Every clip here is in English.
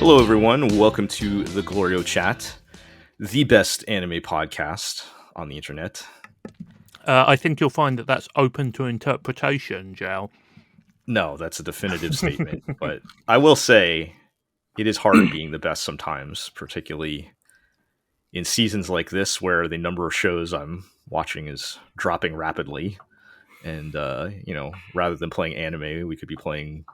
Hello, everyone. Welcome to the GLORIO Chat, the best anime podcast on the internet. I think you'll find that that's open to interpretation, Jal. No, that's a definitive statement. But I will say it is hard being the best sometimes, particularly in seasons like this where the number of shows I'm watching is dropping rapidly. And, rather than playing anime, we could be playing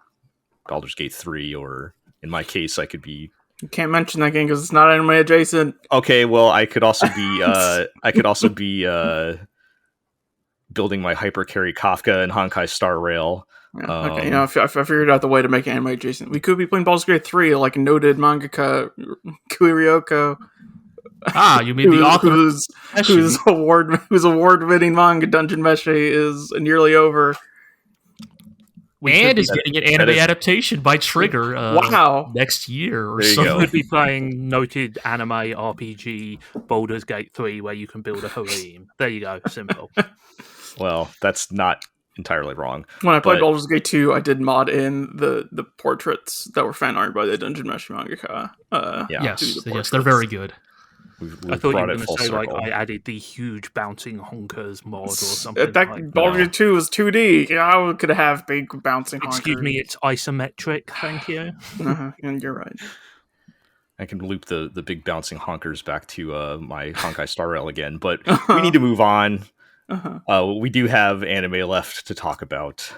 Baldur's Gate 3, or in my case, I could be... You can't mention that game because it's not anime adjacent. Okay, well, I could also be... building my hypercarry Kafka and Honkai Star Rail. Yeah, okay, if I figured out the way to make anime adjacent, we could be playing Baldur's Gate 3 like noted mangaka GLORIO. You mean the author whose award-winning manga Dungeon Meshi is nearly over. And is getting an anime adaptation by Trigger next year or so. You could be playing noted anime RPG Baldur's Gate 3 where you can build a harem. There you go, simple. Well, that's not entirely wrong. When I played Baldur's Gate 2, I did mod in the portraits that were fan art by the Dungeon Meshi mangaka. Yes, they're very good. We've I thought you were going to say circle. I added the huge bouncing honkers mod or something. Baldur's Gate 2 is 2D. How could it have big bouncing honkers? Excuse me, it's isometric. Thank you. And you're right. I can loop the big bouncing honkers back to my Honkai Star Rail again, but we need to move on. We do have anime left to talk about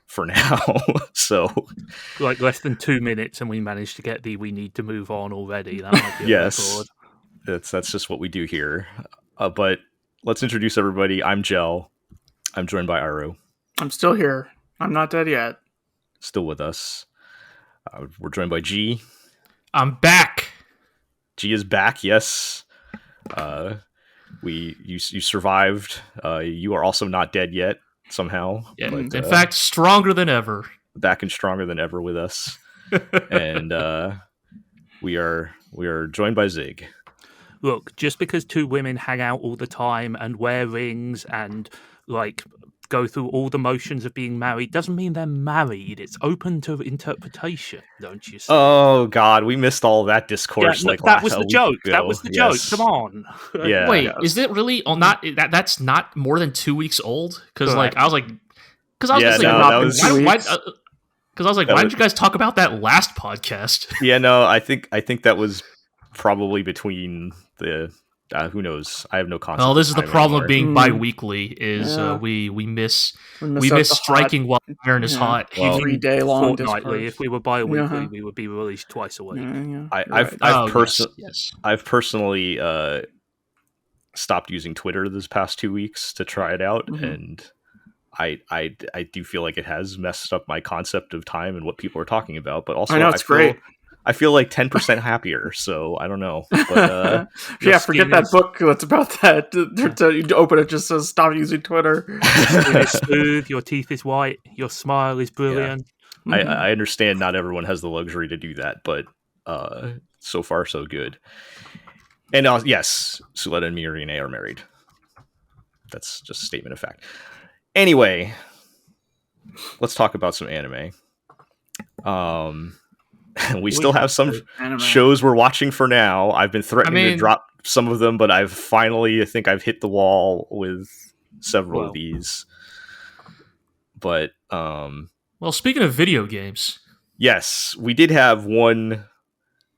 for now. So, like less than 2 minutes, and we managed to get we need to move on already. That might be a record. That's just what we do here. But let's introduce everybody. I'm Jel. I'm joined by Aru. I'm still here. I'm not dead yet. Still with us. We're joined by G. I'm back. G is back. Yes. You survived. You are also not dead yet somehow. Yeah, but, in fact, stronger than ever. Back and stronger than ever with us. And we are joined by Zig. Look, just because two women hang out all the time and wear rings and go through all the motions of being married doesn't mean they're married. It's open to interpretation, don't you see? Oh God, we missed all that discourse. That was the joke. That was the joke. Come on. Yeah. Wait, is it really not? That's not more than 2 weeks old? Because why did you guys talk about that last podcast? Yeah, no, I think that was probably between the. Who knows? I have no concept. Well, this is the problem anymore. of being bi-weekly is we miss striking while iron is hot. Well, 3 day long fortnightly. If we were bi-weekly, we would be released twice a week. I've personally stopped using Twitter this past 2 weeks to try it out, and I do feel like it has messed up my concept of time and what people are talking about. But also, it's great. I feel like 10% happier, so I don't know. But, forget that book that's about that. You open it, just says stop using Twitter. It's smooth, your teeth is white, your smile is brilliant. Yeah. I understand not everyone has the luxury to do that, but so far so good. And yes, Suletta and Mirine are married. That's just a statement of fact. Anyway, let's talk about some anime. We still have some shows we're watching for now. I've been threatening to drop some of them, but I think I've hit the wall with several of these. But speaking of video games, yes, we did have one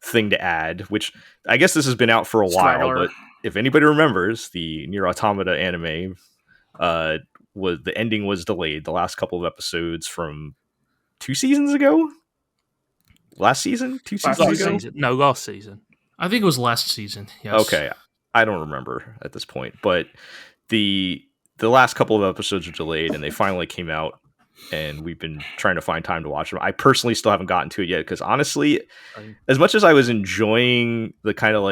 thing to add, which I guess this has been out for a while, but if anybody remembers, the NieR Automata anime the ending was delayed. The last couple of episodes from 2 seasons ago. Last season? 2 seasons ago? No, last season. I think it was last season. Yes. Okay. I don't remember at this point. But the last couple of episodes were delayed, and they finally came out, and we've been trying to find time to watch them. I personally still haven't gotten to it yet, because honestly, as much as I was enjoying the kind of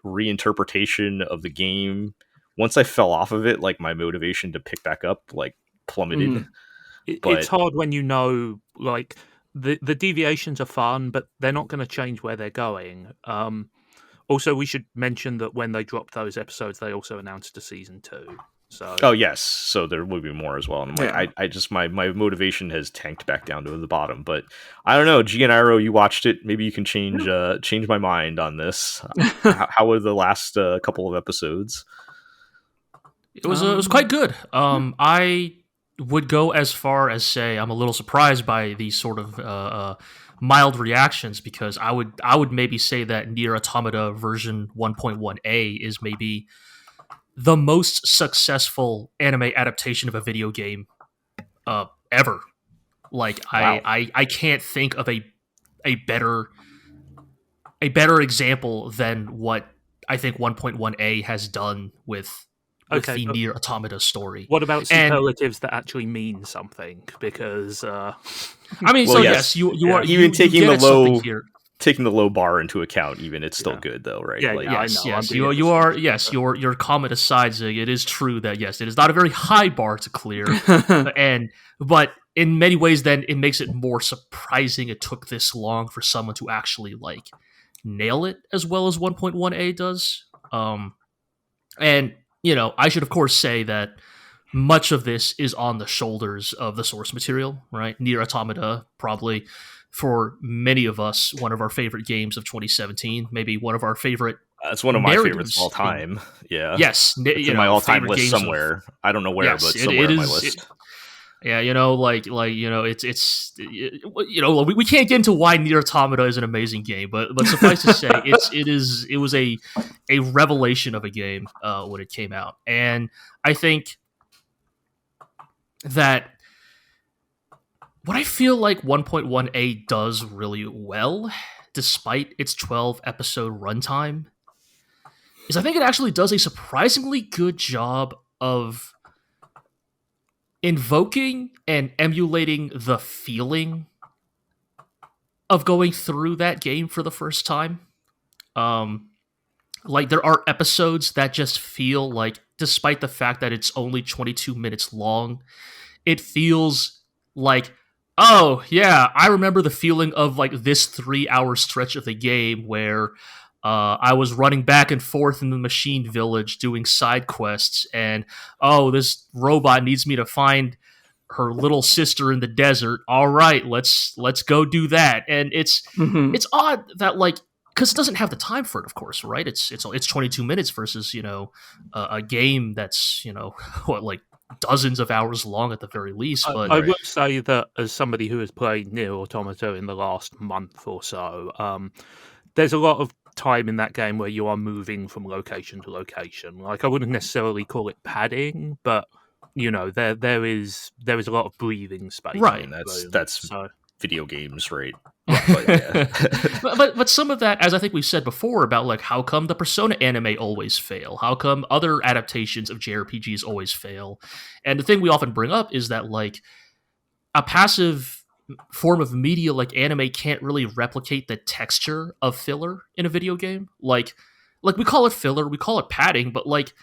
reinterpretation of the game, once I fell off of it, my motivation to pick back up plummeted. It's hard when you know, the deviations are fun, but they're not going to change where they're going. Also, we should mention that when they dropped those episodes, they also announced a season 2. So. Oh yes, so there will be more as well. And I'm like, I just my motivation has tanked back down to the bottom. But I don't know, G and Iro, you watched it. Maybe you can change my mind on this. How were the last couple of episodes? It was quite good. I would go as far as say I'm a little surprised by these sort of mild reactions, because I would maybe say that NieR Automata version 1.1a is maybe the most successful anime adaptation of a video game ever. Like Wow. I can't think of a better example than what I think 1.1a has done with the NieR Automata story. What about superlatives that actually mean something? Because I mean, well, so yes, you are even taking the low bar into account, even it's still good though, right? Yeah, like, yes, you are yes. Your comment aside, Zig, it is true that yes, it is not a very high bar to clear, but in many ways, then it makes it more surprising it took this long for someone to actually like nail it as well as 1.1a does. And I should of course say that much of this is on the shoulders of the source material, right? NieR Automata, probably for many of us, one of our favorite games of 2017, maybe one of our favorite. It's one of my favorites of all time. Yes, it's in my all-time list somewhere. I don't know where, but somewhere on my list. We can't get into why NieR Automata is an amazing game, but suffice to say, it was a revelation of a game when it came out, and I think that what I feel like 1.1a does really well, despite its 12 episode runtime, is I think it actually does a surprisingly good job of invoking and emulating the feeling of going through that game for the first time. Like, there are episodes that just feel like, despite the fact that it's only 22 minutes long, it feels like, oh yeah, I remember the feeling of like this 3-hour stretch of the game where I was running back and forth in the machine village doing side quests, and oh, this robot needs me to find her little sister in the desert. All right, let's go do that. And it's odd that, like, because it doesn't have the time for it, of course, right? It's 22 minutes versus a game that's like dozens of hours long at the very least. But I would say that as somebody who has played NieR Automata in the last month or so, there's a lot of time in that game where you are moving from location to location. Like, I wouldn't necessarily call it padding, but there is a lot of breathing space. Right, that's video games, right? but some of that, as I think we've said before, about like how come the Persona anime always fail, how come other adaptations of JRPGs always fail, and the thing we often bring up is that like a passive form of media like anime can't really replicate the texture of filler in a video game. Like we call it filler, we call it padding, but like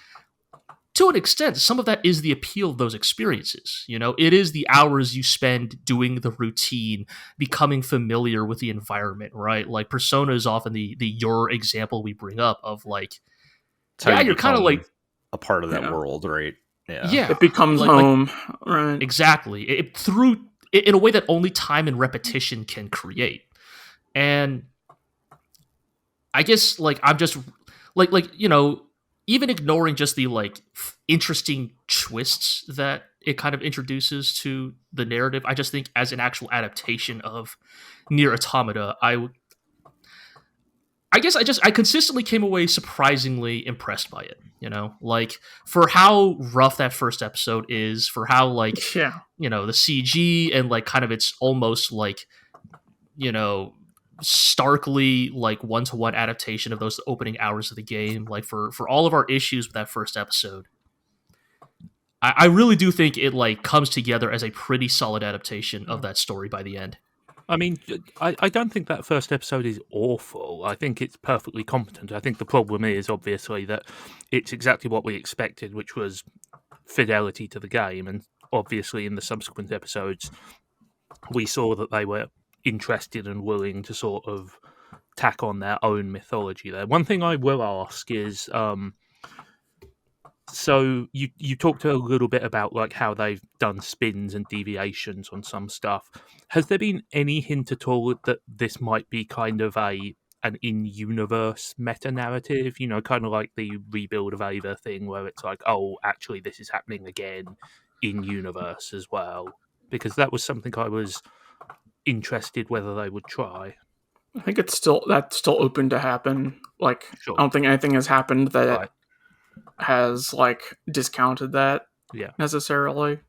to an extent, some of that is the appeal of those experiences. It is the hours you spend doing the routine, becoming familiar with the environment, right? Like Persona is often the your example we bring up of like, you're kind of like a part of that world, right? Yeah, it becomes home, right? Exactly. It in a way that only time and repetition can create. And I guess like I'm just like even ignoring just the like interesting twists that it kind of introduces to the narrative, I just think as an actual adaptation of NieR Automata, I consistently came away surprisingly impressed by it. Like for how rough that first episode is, for how like the CG and like kind of it's almost like starkly like one-to-one adaptation of those opening hours of the game. Like for all of our issues with that first episode, I really do think it like comes together as a pretty solid adaptation of that story by the end. I mean, I don't think that first episode is awful. I think it's perfectly competent. I think the problem is obviously that it's exactly what we expected, which was fidelity to the game. And obviously in the subsequent episodes, we saw that they were interested and willing to sort of tack on their own mythology there. One thing I will ask is, So you talked a little bit about like how they've done spins and deviations on some stuff. Has there been any hint at all that this might be kind of an in-universe meta-narrative? You know, kind of like the Rebuild of Ava thing, where it's like, oh, actually, this is happening again in-universe as well. Because that was something I was interested whether they would try. I think that's still open to happen. Like, Sure. I don't think anything has happened that Right. has like discounted that Yeah. necessarily.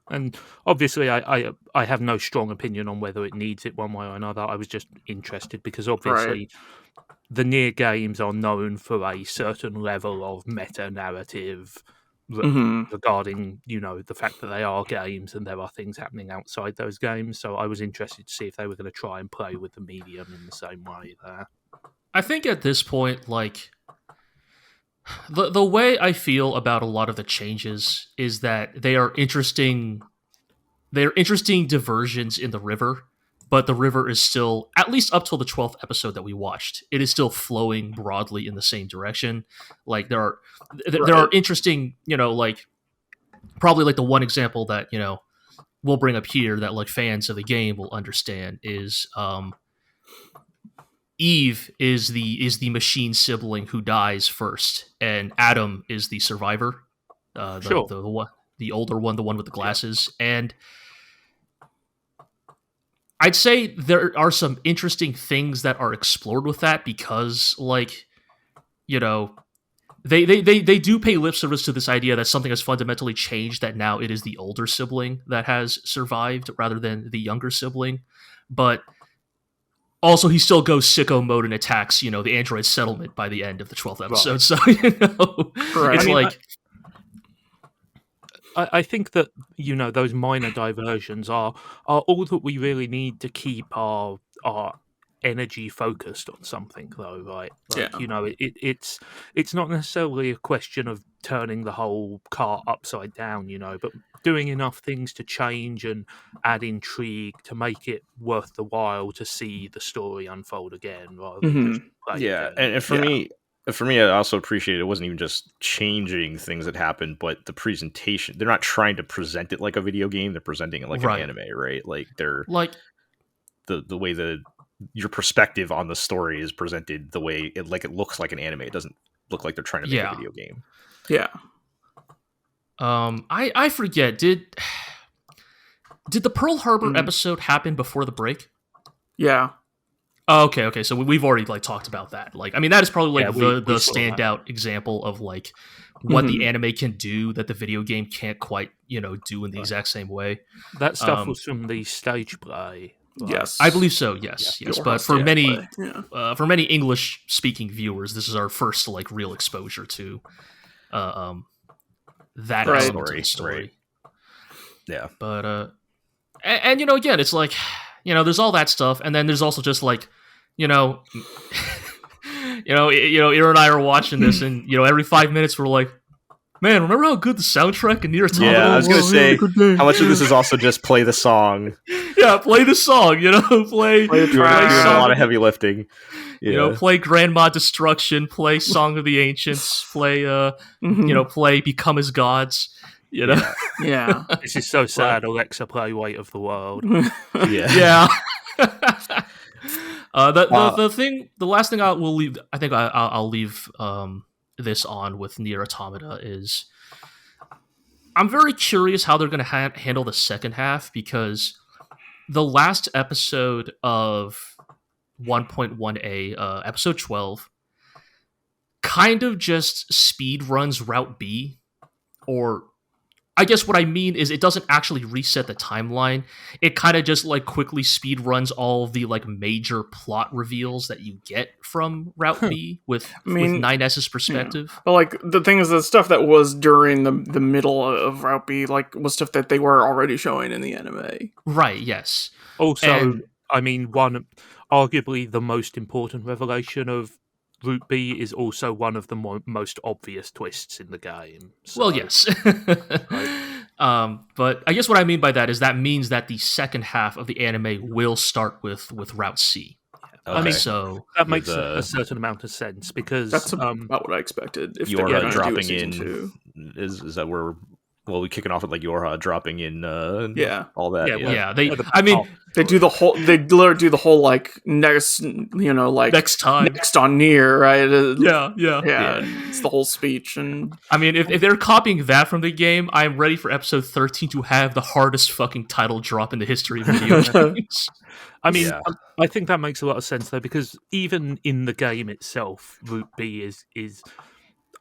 And obviously, I have no strong opinion on whether it needs it one way or another. I was just interested because obviously the NieR games are known for a certain level of meta narrative regarding, you know, the fact that they are games and there are things happening outside those games. So I was interested to see if they were going to try and play with the medium in the same way there. I think at this point, like, the way I feel about a lot of the changes is that they are interesting diversions in the river, but the river is still, at least up till the 12th episode that we watched, it is still flowing broadly in the same direction. Like, there are interesting, you know, like, probably like the one example that, you know, we'll bring up here that like fans of the game will understand is Eve is the machine sibling who dies first, and Adam is the survivor, the older one, the one with the glasses. And I'd say there are some interesting things that are explored with that because, like, you know, they do pay lip service to this idea that something has fundamentally changed, that now it is the older sibling that has survived rather than the younger sibling. But also, he still goes sicko mode and attacks, you know, the android settlement by the end of the 12th episode. Right. So, you know, it's like... I think that, you know, those minor diversions are all that we really need to keep our energy focused on something, though, right? Like, you know, it's not necessarily a question of turning the whole cart upside down, you know, but doing enough things to change and add intrigue to make it worth the while to see the story unfold again, rather than just play again. And for me, I also appreciate it wasn't even just changing things that happened, but the presentation. They're not trying to present it like a video game; they're presenting it like an anime, right? Like they're like the way that your perspective on the story is presented, the way it looks like an anime. It doesn't look like they're trying to make a video game. Yeah. I forget. Did the Pearl Harbor episode happen before the break? Yeah. Oh, okay. So we've already like talked about that. Like, I mean, that is probably like the standout example of like what the anime can do that the video game can't quite, you know, do in the exact same way. That stuff was from the stage play. Right? Yes, I believe so. Yes. But for many English speaking viewers, this is our first like real exposure to that element of the story. Right. Yeah, but and you know, again, it's like, you know, there's all that stuff, and then there's also just like, you know, Ira and I are watching this, and you know, every 5 minutes we're like, man, remember how good the soundtrack in NieR Automata was? Yeah, I was gonna say, how much of this is also just play the song? Yeah, play the song. You know, play doing a lot of heavy lifting. You know, play Grandma Destruction, play Song of the Ancients, play you know, play Become as Gods. You know, yeah. This is so sad. Alexa, play Weight of the World. Yeah. The last thing I'll leave this on with NieR Automata is I'm very curious how they're going to handle the second half, because the last episode of 1.1a, episode 12, kind of just speed runs Route B, or I guess what I mean is it doesn't actually reset the timeline. It kind of just like quickly speed runs all of the like major plot reveals that you get from Route B with 9S's perspective. Yeah. But like the thing is, the stuff that was during the middle of Route B like was stuff that they were already showing in the anime. Right, yes. Also, I mean, arguably the most important revelation of Route B is also one of the most obvious twists in the game. So. Well, yes. But I guess what I mean by that is that means that the second half of the anime will start with Route C. I mean, So that makes With, a certain amount of sense because That's about what I expected. If they're Yorha going to do a dropping season in 2. is that where we kicking off with like Yorha dropping in Yeah. all that. Yeah, Yeah, well, yeah, they. at the I mean, top. They do the whole. They literally do the whole like next. Like next time. next on NieR, right? Yeah. Yeah. It's the whole speech, and I mean, if they're copying that from the game, I'm ready for episode 13 to have the hardest fucking title drop in the history of video games. I mean, Yeah. I think that makes a lot of sense though, because even in the game itself, Route B is.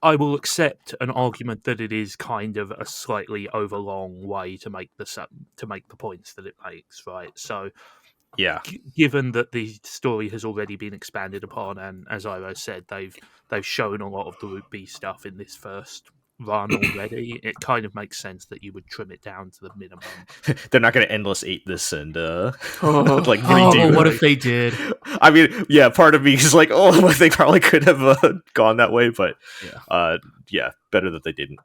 I will accept an argument that it is kind of a slightly overlong way to make the points that it makes, right? So, yeah, given that the story has already been expanded upon, and as Iro said, they've shown a lot of the Route B stuff in this first run already, it kind of makes sense that you would trim it down to the minimum. they're not going to endless eat this and like Oh, redo. what if they did? I mean, yeah, part of me is like, oh, they probably could have gone that way, but yeah, better that they didn't.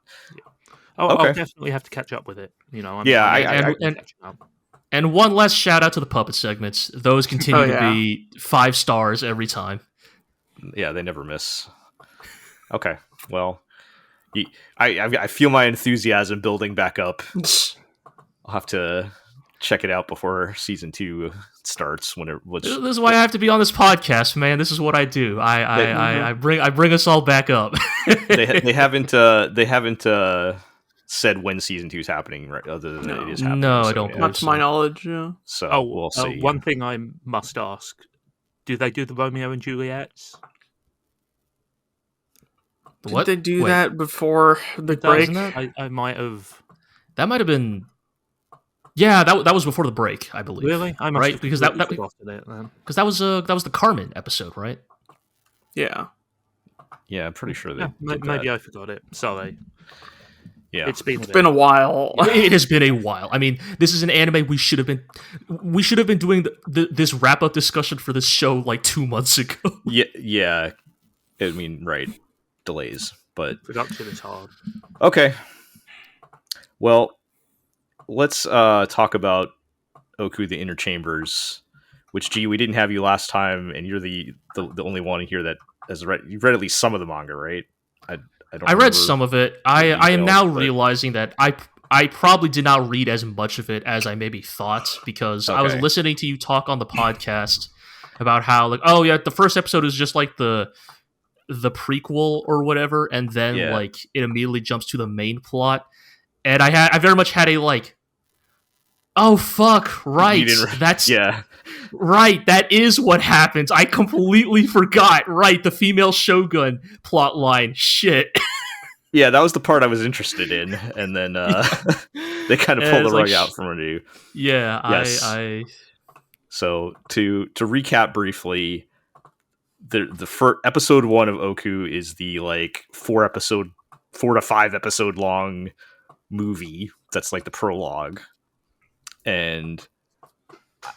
I'll Okay. definitely have to catch up with it. I'm Yeah, catching up. And one last shout out to the puppet segments. Those continue to be 5 stars every time. Yeah, they never miss. Okay, well, I feel my enthusiasm building back up. I'll have to check it out before season 2 starts. This is why I have to be on this podcast, man. This is what I do. I bring us all back up. they haven't said when season 2 is happening, right? Other than it is happening. No, I don't. Not to my knowledge. Yeah. So we'll see. One thing I must ask: do they do the Romeo and Juliet's? Did they do that before the break? I might have. That might have been. Yeah, that was before the break, I believe. Really? I must right have because forgotten it then. Because that was the Carmen episode, right? Yeah. Yeah, I'm pretty sure Yeah, maybe I forgot it. Sorry. Yeah, it's been a while. It has been a while. I mean, this is an anime we should have been doing this wrap up discussion for this show like 2 months ago. Yeah. I mean, right. Delays, but production is hard. Okay. Well, let's talk about Ooku the Inner Chambers, which we didn't have you last time, and you're the only one here that has read. You've read at least some of the manga, right? I read some of it. I am now realizing that I probably did not read as much of it as I maybe thought, because I was listening to you talk on the podcast about how like, oh yeah, the first episode is just like the prequel or whatever, and then like it immediately jumps to the main plot, and I very much had a like, oh fuck, right, that's right, that is what happens. I completely forgot. Right, the female shogun plot line. Shit. Yeah, that was the part I was interested in, and then they kind of pulled the rug out from under you. Yeah, yes. So to recap briefly, the first episode 1 of Ooku is the like 4 to 5 episode long movie that's like the prologue, and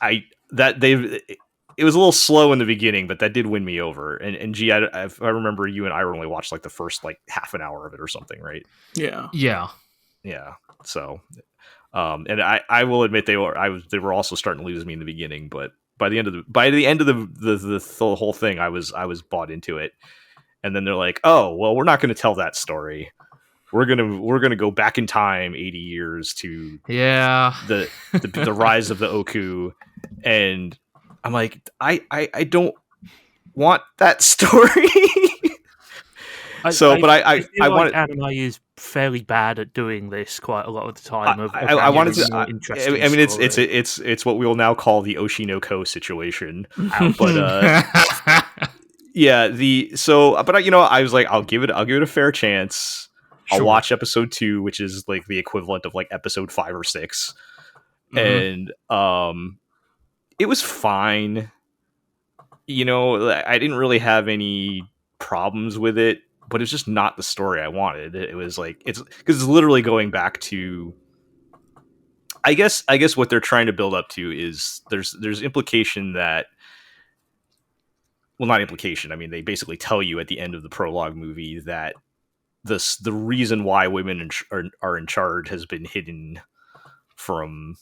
it was a little slow in the beginning, but that did win me over. And I remember you and I only watched like the first like half an hour of it or something, right? Yeah. So, and I will admit they were also starting to lose me in the beginning, but by the end of the whole thing, I was bought into it. And then they're like, oh well, we're not going to tell that story. We're gonna go back in time 80 years to the rise of the Ooku, and I'm like, I don't want that story. I want anime is fairly bad at doing this quite a lot of the time. I wanted to. I mean, it's what we will now call the Oshinoko situation. But yeah, but I was like, I'll give it a fair chance. I'll watch episode 2, which is like the equivalent of like episode 5 or 6, and it was fine. I didn't really have any problems with it, but it's just not the story I wanted. It was like it's literally going back to. I guess what they're trying to build up to is there's implication that. Well, not implication. I mean, they basically tell you at the end of the prologue movie that the reason why women are in charge has been hidden from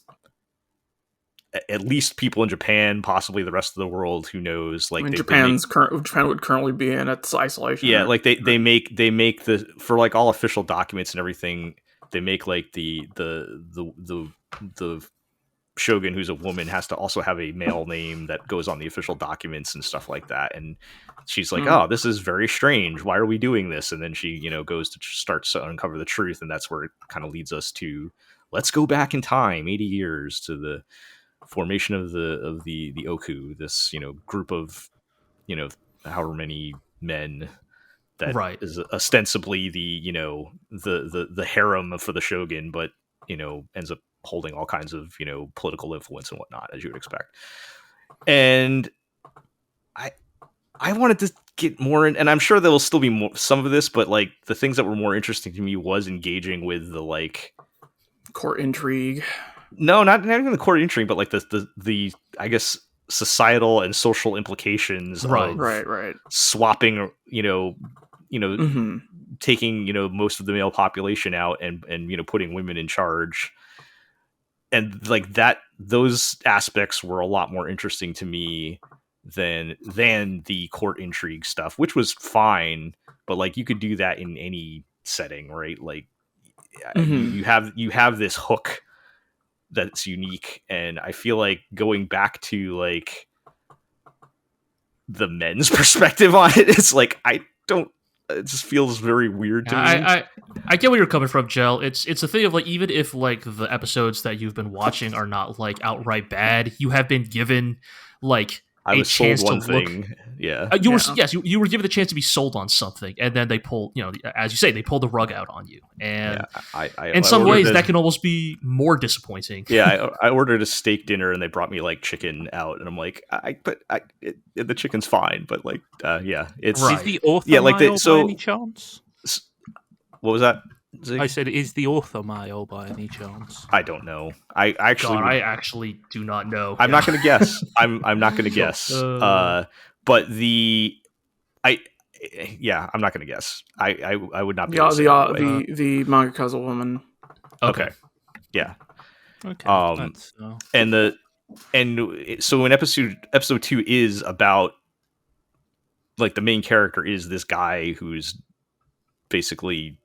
at least people in Japan, possibly the rest of the world, who knows? Like, I mean, they Japan would currently be in its isolation. yeah, right? like they make the, for like all official documents and everything, they make like the shogun who's a woman has to also have a male name that goes on the official documents and stuff like that. And she's like, oh, this is very strange. Why are we doing this? And then she, you know, goes to starts to uncover the truth. And that's where it kind of leads us to, let's go back in time 80 years to the formation of the Ooku, this, you know, group of, you know, however many men that Right. is ostensibly the, you know, the harem for the shogun, but, you know, ends up holding all kinds of, you know, political influence and whatnot, as you would expect. And I wanted to get more in, and I'm sure there will still be more, some of this, but like the things that were more interesting to me was engaging with the like Court intrigue. No, not even the court intrigue, but like the I guess societal and social implications Right. of Right. swapping, you know, Mm-hmm. taking, you know, most of the male population out and you know, putting women in charge. And like that, those aspects were a lot more interesting to me than the court intrigue stuff, which was fine, but like you could do that in any setting, right? Like you have this hook that's unique, and I feel like going back to like the men's perspective on it, it's like it just feels very weird to me. I get where you're coming from, Jel. It's a thing of like, even if like the episodes that you've been watching are not like outright bad, you have been given like I was chance sold one to look. thing. Yeah. You were given the chance to be sold on something, and then they pull, you know, as you say, they pull the rug out on you, and in some ways that can almost be more disappointing. Yeah, I ordered a steak dinner, and they brought me like chicken out, and I'm like, the chicken's fine, but like, yeah, it's Is the author by any chance? What was that? Zig? I said, is the author male by any chance? I don't know. I actually do not know. I'm not going to guess. I'm not going to guess. But I'm not going to guess. I would not be. The mangaka's a woman. Okay. Yeah. Okay. So in episode 2 is about like the main character is this guy who's basically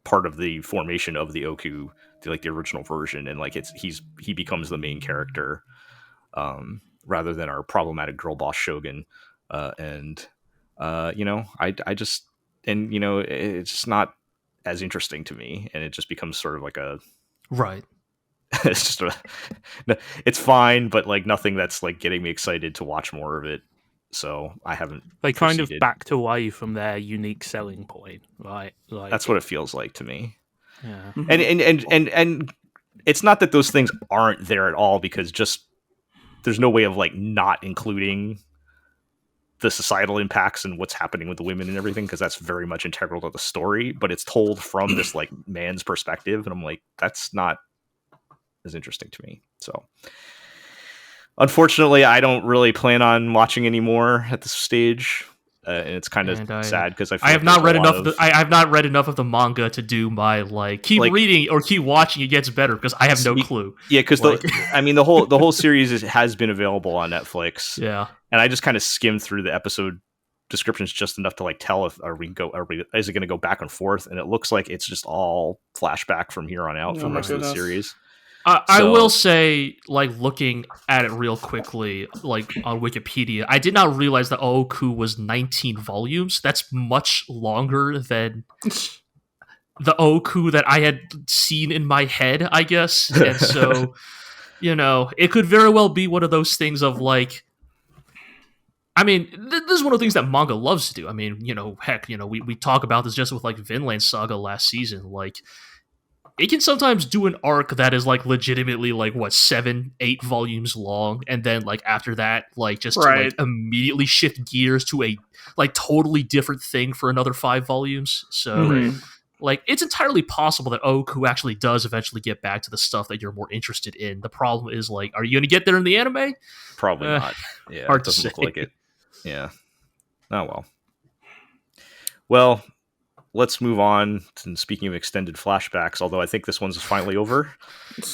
part of the formation of the Ooku, like the original version, and like he becomes the main character rather than our problematic girl boss shogun, you know, I just, and you know, it's just not as interesting to me, and it just becomes sort of like a right. It's just it's fine, but like nothing that's like getting me excited to watch more of it. So I haven't. They kind of backed away from their unique selling point, right? Like, that's what it feels like to me. Yeah. And it's not that those things aren't there at all, because just there's no way of like not including the societal impacts and what's happening with the women and everything, because that's very much integral to the story. But it's told from this like man's perspective, and I'm like, that's not as interesting to me. So unfortunately, I don't really plan on watching anymore at this stage, and it's kind of sad because I have not read enough. I have not read enough of the manga to do my keep reading or keep watching. It gets better because I have no clue. Yeah, because the whole series has been available on Netflix. Yeah, and I just kind of skimmed through the episode descriptions just enough to like tell if is it going to go back and forth, and it looks like it's just all flashback from here on out for the rest of the series. I will say, like, looking at it real quickly, like, on Wikipedia, I did not realize that Ooku was 19 volumes. That's much longer than the Ooku that I had seen in my head, I guess. And so, you know, it could very well be one of those things of, like, I mean, this is one of the things that manga loves to do. I mean, you know, heck, you know, we talk about this just with, like, Vinland Saga last season, like, it can sometimes do an arc that is like legitimately like 7-8 volumes long, and then like after that, like just to, like, immediately shift gears to a like totally different thing for another 5 volumes. So like it's entirely possible that Ooku actually does eventually get back to the stuff that you're more interested in. The problem is, like, are you going to get there in the anime? Probably not. Yeah, hard it doesn't to say. look like it. Yeah. Oh well. Well, let's move on to speaking of extended flashbacks, although I think this one's finally over.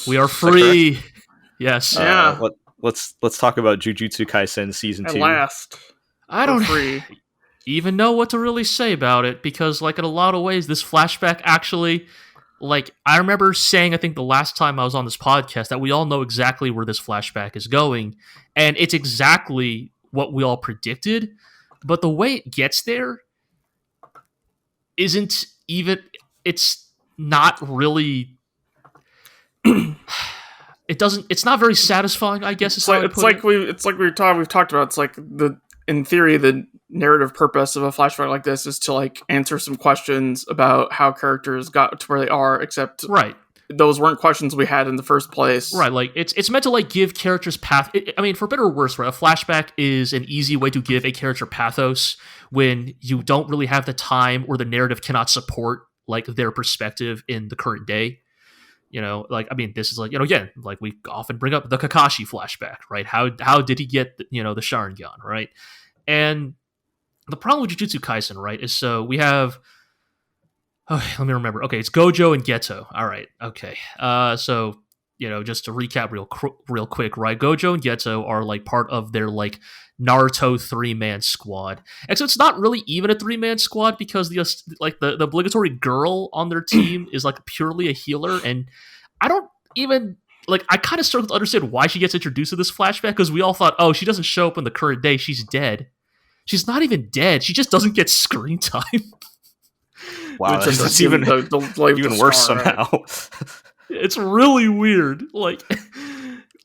We are free. Yes. let's talk about Jujutsu Kaisen season At 2. last, I for don't free. even know what to really say about it because, like, in a lot of ways, this flashback actually, like, I remember saying, I think the last time I was on this podcast, that we all know exactly where this flashback is going, and it's exactly what we all predicted. But the way it gets there isn't even. It's not really. It doesn't. It's not very satisfying, I guess. Is how I'd It's put like it. we've talked about. It's like in theory the narrative purpose of a flashback like this is to like answer some questions about how characters got to where they are, except Right. those weren't questions we had in the first place. Right, like it's meant to like give characters path. I mean, for better or worse, right? A flashback is an easy way to give a character pathos when you don't really have the time or the narrative cannot support like their perspective in the current day. You know, like I mean, this is like again, like we often bring up the Kakashi flashback, right? How did he get the Sharingan, right? And the problem with Jujutsu Kaisen, right, is so we have. Oh, let me remember. Okay, it's Gojo and Geto. All right. Okay. So just to recap real quick, right? Gojo and Geto are like part of their like Naruto 3-man squad. And so it's not really even a 3-man squad because the obligatory girl on their team is like purely a healer, and I don't even like. I kind of struggle to understand why she gets introduced to this flashback because we all thought, oh, she doesn't show up in the current day. She's dead. She's not even dead. She just doesn't get screen time. Wow, Which is that's even even worse somehow. It's really weird. Like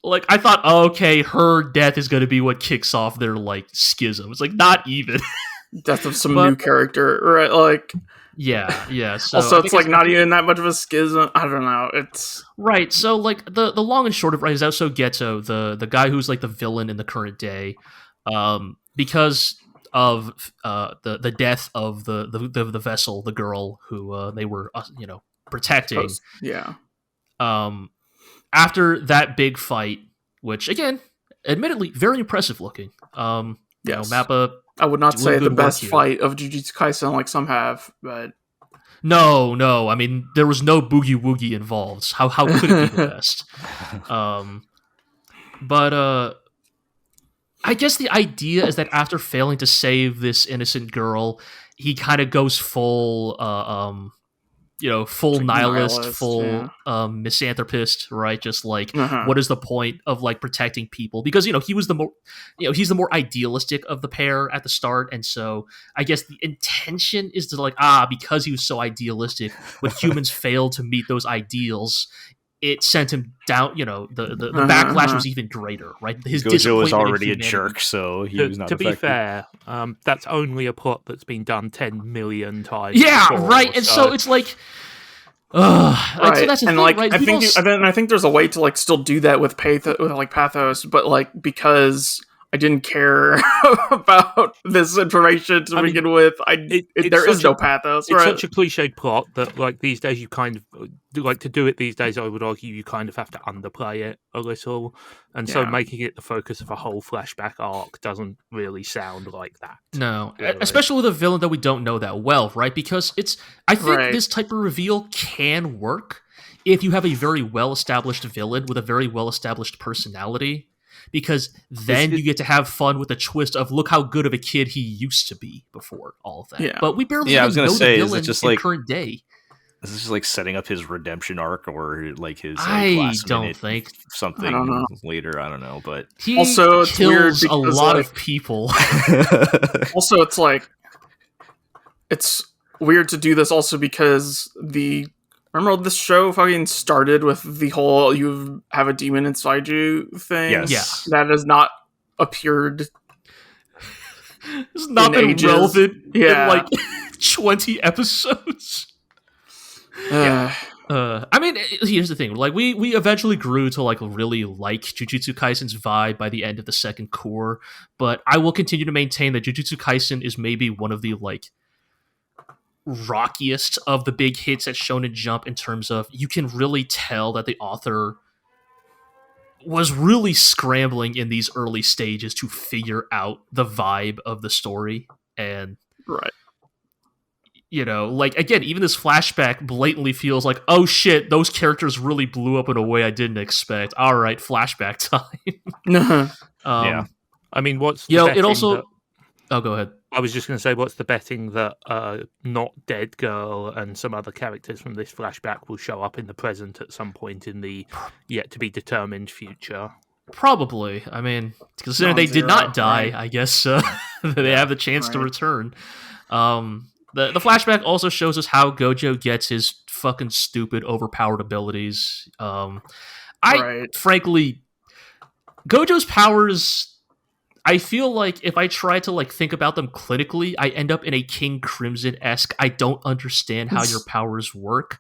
I thought, oh, okay, her death is going to be what kicks off their like schism. It's like not even death of some new character, right? Like yeah. So also, it's like not even that much of a schism. I don't know. It's right. So like the long and short of it is also Geto, the guy who's like the villain in the current day, because of the death of the vessel, the girl who they were protecting. Yeah. After that big fight, which again, admittedly, very impressive looking. Yes. Mappa. I would not say the best here. fight of Jujutsu Kaisen like some have, but no. I mean, there was no boogie woogie involved. How could it be the best? But I guess the idea is that after failing to save this innocent girl, he kind of goes full, full nihilist, full misanthropist, right? Just like, what is the point of like protecting people? Because he was the more, he's the more idealistic of the pair at the start, and so I guess the intention is to like, because he was so idealistic, when humans failed to meet those ideals, it sent him down. The backlash was even greater, right? His Gojo was disappointment already in a humanity. jerk, so he was not to affected. be fair, that's only a plot that's been done 10 million times. Yeah, before, right. And so it's like, right. So that's the and thing, like right? I think there's a way to like still do that with pathos, but like because I didn't care about this information to begin with, there is no pathos. It's such a cliched plot that like these days you kind of like to do it these days. I would argue you kind of have to underplay it a little, and so making it the focus of a whole flashback arc doesn't really sound like that. No, really. Especially with a villain that we don't know that well, right? Because I think this type of reveal can work if you have a very well-established villain with a very well-established personality. Because then you get to have fun with the twist of look how good of a kid he used to be before all of that. Yeah. But we barely even know the villain in current day. Is this just like setting up his redemption arc or like his I don't think something later? I don't know, but he also kills a lot of people. Also, it's like it's weird to do this also because remember this show fucking started with the whole you have a demon inside you thing? Yes. Yeah. That has not appeared. It's not been ages. relevant in like 20 episodes. Yeah. I mean, here's the thing. Like, we eventually grew to, like, really like Jujutsu Kaisen's vibe by the end of the second core, but I will continue to maintain that Jujutsu Kaisen is maybe one of the, like, rockiest of the big hits at Shonen Jump in terms of you can really tell that the author was really scrambling in these early stages to figure out the vibe of the story, and right. you know, like, again, even this flashback blatantly feels like, oh shit, those characters really blew up in a way I didn't expect. All right, flashback time. Yeah. I mean, what's You the know, betting it also. that... Oh, go ahead. I was just going to say, what's the betting that not Dead Girl and some other characters from this flashback will show up in the present at some point in the yet to be determined future? Probably. I mean, considering they did not die, right. I guess they have the chance to right. return. The flashback also shows us how Gojo gets his fucking stupid, overpowered abilities. Frankly, Gojo's powers, I feel like if I try to like think about them clinically, I end up in a King Crimson-esque, I don't understand how your powers work.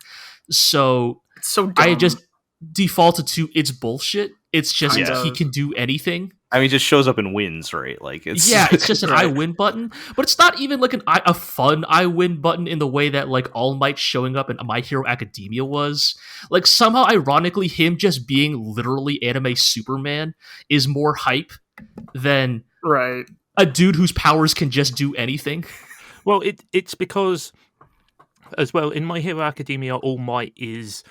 So It's so dumb. I just defaulted to it's bullshit. It's just Kind of. he can do anything. I mean, it just shows up and wins, right? Like it's It's just an Right. I win button, but it's not even like a fun I win button in the way that like All Might showing up in My Hero Academia was. Like somehow, ironically, him just being literally anime Superman is more hype than right. a dude whose powers can just do anything. Well, it's because, as well, in My Hero Academia, All Might is,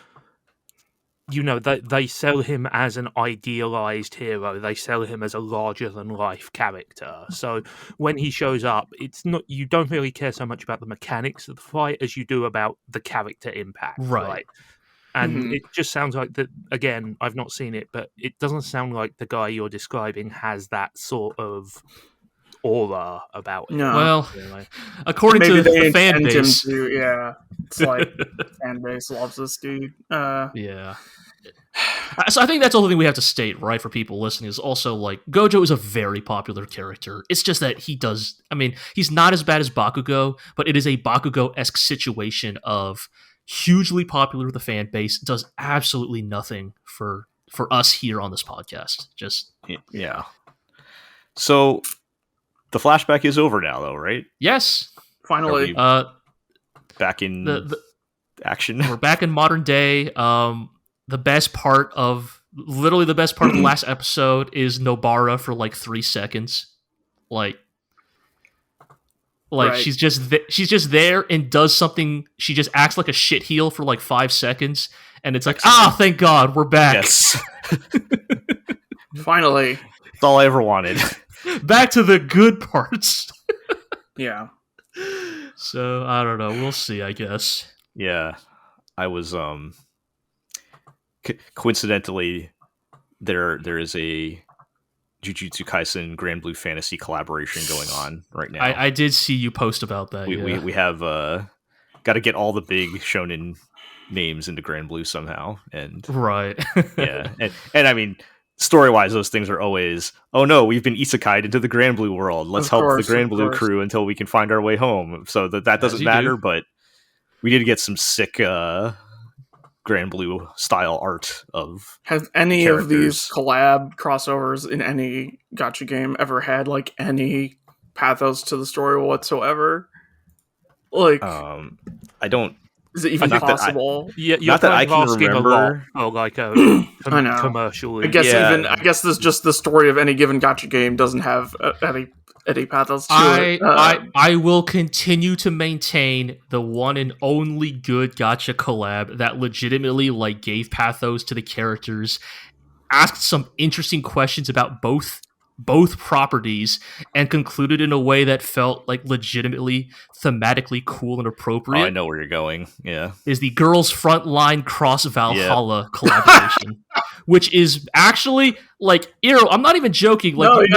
you know, they sell him as an idealized hero. They sell him as a larger than life character. So when he shows up, it's not, you don't really care so much about the mechanics of the fight as you do about the character impact, Right. And Mhm. it just sounds like that. Again, I've not seen it, but it doesn't sound like the guy you're describing has that sort of aura about him. No. Well, Really. according Maybe to they the fan intend him base, to, yeah. It's like fan base loves this dude. yeah. So I think that's the only thing we have to state, right, for people listening, is also, like, Gojo is a very popular character. It's just that he's not as bad as Bakugo, but it is a Bakugo-esque situation of hugely popular with the fan base, does absolutely nothing for us here on this podcast. Just, yeah. So the flashback is over now, though, right? yes. Finally. Back in action. We're back in modern day. The best part of the last episode is Nobara for like 3 seconds. Like Right. she's just there and does something. She just acts like a shit heel for like 5 seconds, and it's like, thank God, we're back. Yes. Finally. That's all I ever wanted. Back to the good parts. Yeah. So I don't know. We'll see, I guess. Yeah. I was coincidentally there is a Jujutsu Kaisen Grand Blue Fantasy collaboration going on right now. I did see you post about that. We have got to get all the big shonen names into Grand Blue somehow, and right. yeah, and I mean, story-wise, those things are always, oh no, we've been isekai'd into the Grand Blue world. Let's help the Grand Blue crew until we can find our way home. So that doesn't matter, but we did get some sick Grand Blue style art of. Has any characters. of these collab crossovers in any gacha game ever had like any pathos to the story whatsoever? Like, I don't. is it even possible? Yeah, you're not that I kind of can asking remember. a lot for like a I know. commercial. I guess Yeah. I guess this just the story of any given gacha game doesn't have any pathos to it. I will continue to maintain the one and only good gacha collab that legitimately like gave pathos to the characters, asked some interesting questions about both properties, and concluded in a way that felt like legitimately thematically cool and appropriate. Oh, I know where you're going. Yeah. Is the Girls Frontline Cross Valhalla collaboration, which is actually like, I'm not even joking. Like,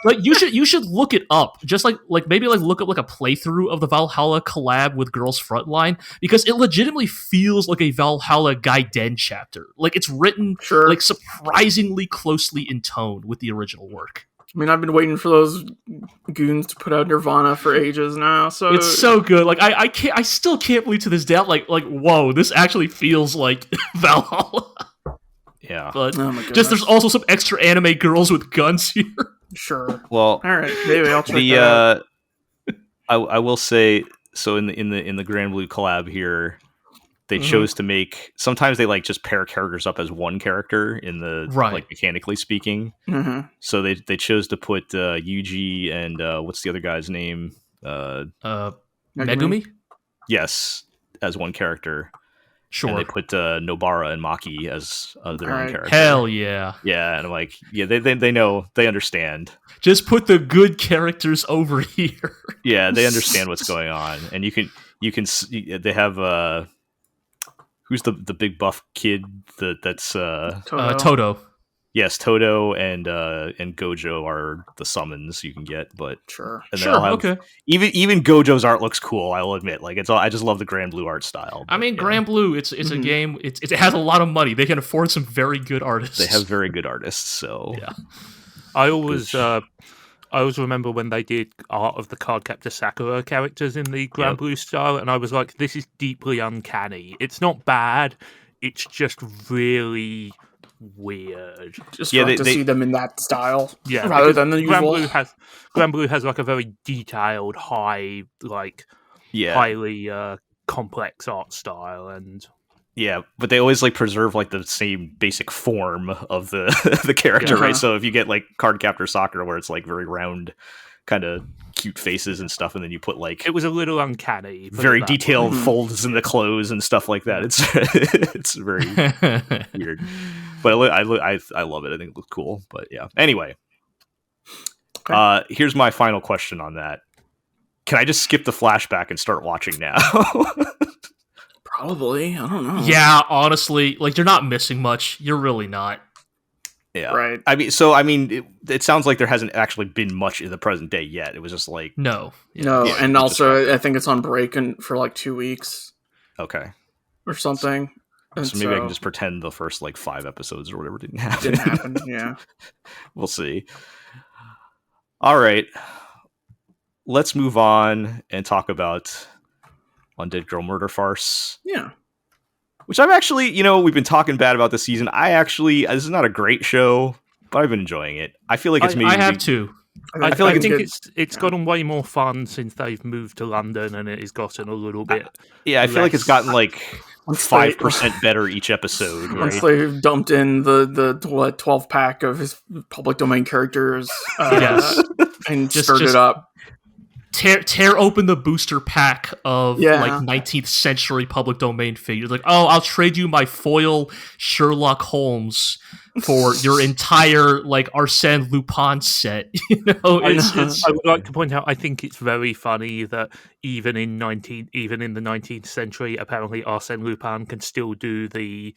like you should look it up. Just like maybe like look up like a playthrough of the Valhalla collab with Girls Frontline, because it legitimately feels like a Valhalla Gaiden chapter. Like it's written like surprisingly closely in tone with the original work. I mean, I've been waiting for those goons to put out Nirvana for ages now, so it's so good. Like I still can't believe to this day, like whoa, this actually feels like Valhalla. Yeah. But oh my just there's also some extra anime girls with guns here. Sure. Well, all right, maybe I'll check that out. I will say, so in the Grand Blue collab here, they chose to make, sometimes they like just pair characters up as one character in the like mechanically speaking. Mm-hmm. So they chose to put Yuji and what's the other guy's name? Megumi? Yes, as one character. Sure. And they put Nobara and Maki as their own Alright. character. Hell yeah. Yeah, and I'm like, yeah, they know, they understand. Just put the good characters over here. Yeah, they understand what's going on, and you can see they have who's the big buff kid that's Toto. yes, Toto and Gojo are the summons you can get, but Sure. and Sure, okay. Even Gojo's art looks cool. I'll admit, like I just love the Grand Blue art style. I mean, yeah. Grand Blue, it's a game. It has a lot of money. They can afford some very good artists. They have very good artists, so Yeah. I always remember when they did art of the Cardcaptor Sakura characters in the Grand Blue style, and I was like, this is deeply uncanny. It's not bad, it's just really weird. Just Yeah, like to they- see them in that style, Yeah, rather because than the Grand usual. Blue has like a very detailed, highly complex art style, and Yeah, but they always like preserve like the same basic form of the the character, Yeah. right? So if you get like Cardcaptor Sakura, where it's like very round, kind of cute faces and stuff, and then you put like it was a little uncanny. put it very that way. detailed Mhm. folds in the clothes and stuff like that. It's it's very weird, but I love it. I think it looks cool. But yeah. Anyway, Okay. here's my final question on that. Can I just skip the flashback and start watching now? Probably. I don't know. Yeah, honestly, like you're not missing much. You're really not. Yeah. Right. I mean, it sounds like there hasn't actually been much in the present day yet. It was just like, No. No, Yeah, and just also I think it's on break for like 2 weeks okay. or something. And So maybe I can just pretend the first like 5 episodes or whatever didn't happen. didn't happen. Yeah. We'll see. All right. Let's move on and talk about Undead Girl Murder Farce, Yeah. which I've actually, we've been talking bad about this season. This is not a great show, but I've been enjoying it. I feel like it's maybe I have too. I feel like think it's it's gotten way more fun since they've moved to London, and it has gotten a little bit. I feel like it's gotten like Once they- 5% better each episode, Once right? they've dumped in the 12 pack of his public domain characters, Yes. and Just- stirred just- it up. Tear open the booster pack of Yeah. like 19th century public domain figures. Like, oh, I'll trade you my foil Sherlock Holmes for your entire like Arsène Lupin set. It's I would like to point out, I think it's very funny that even in the 19th century, apparently Arsène Lupin can still do the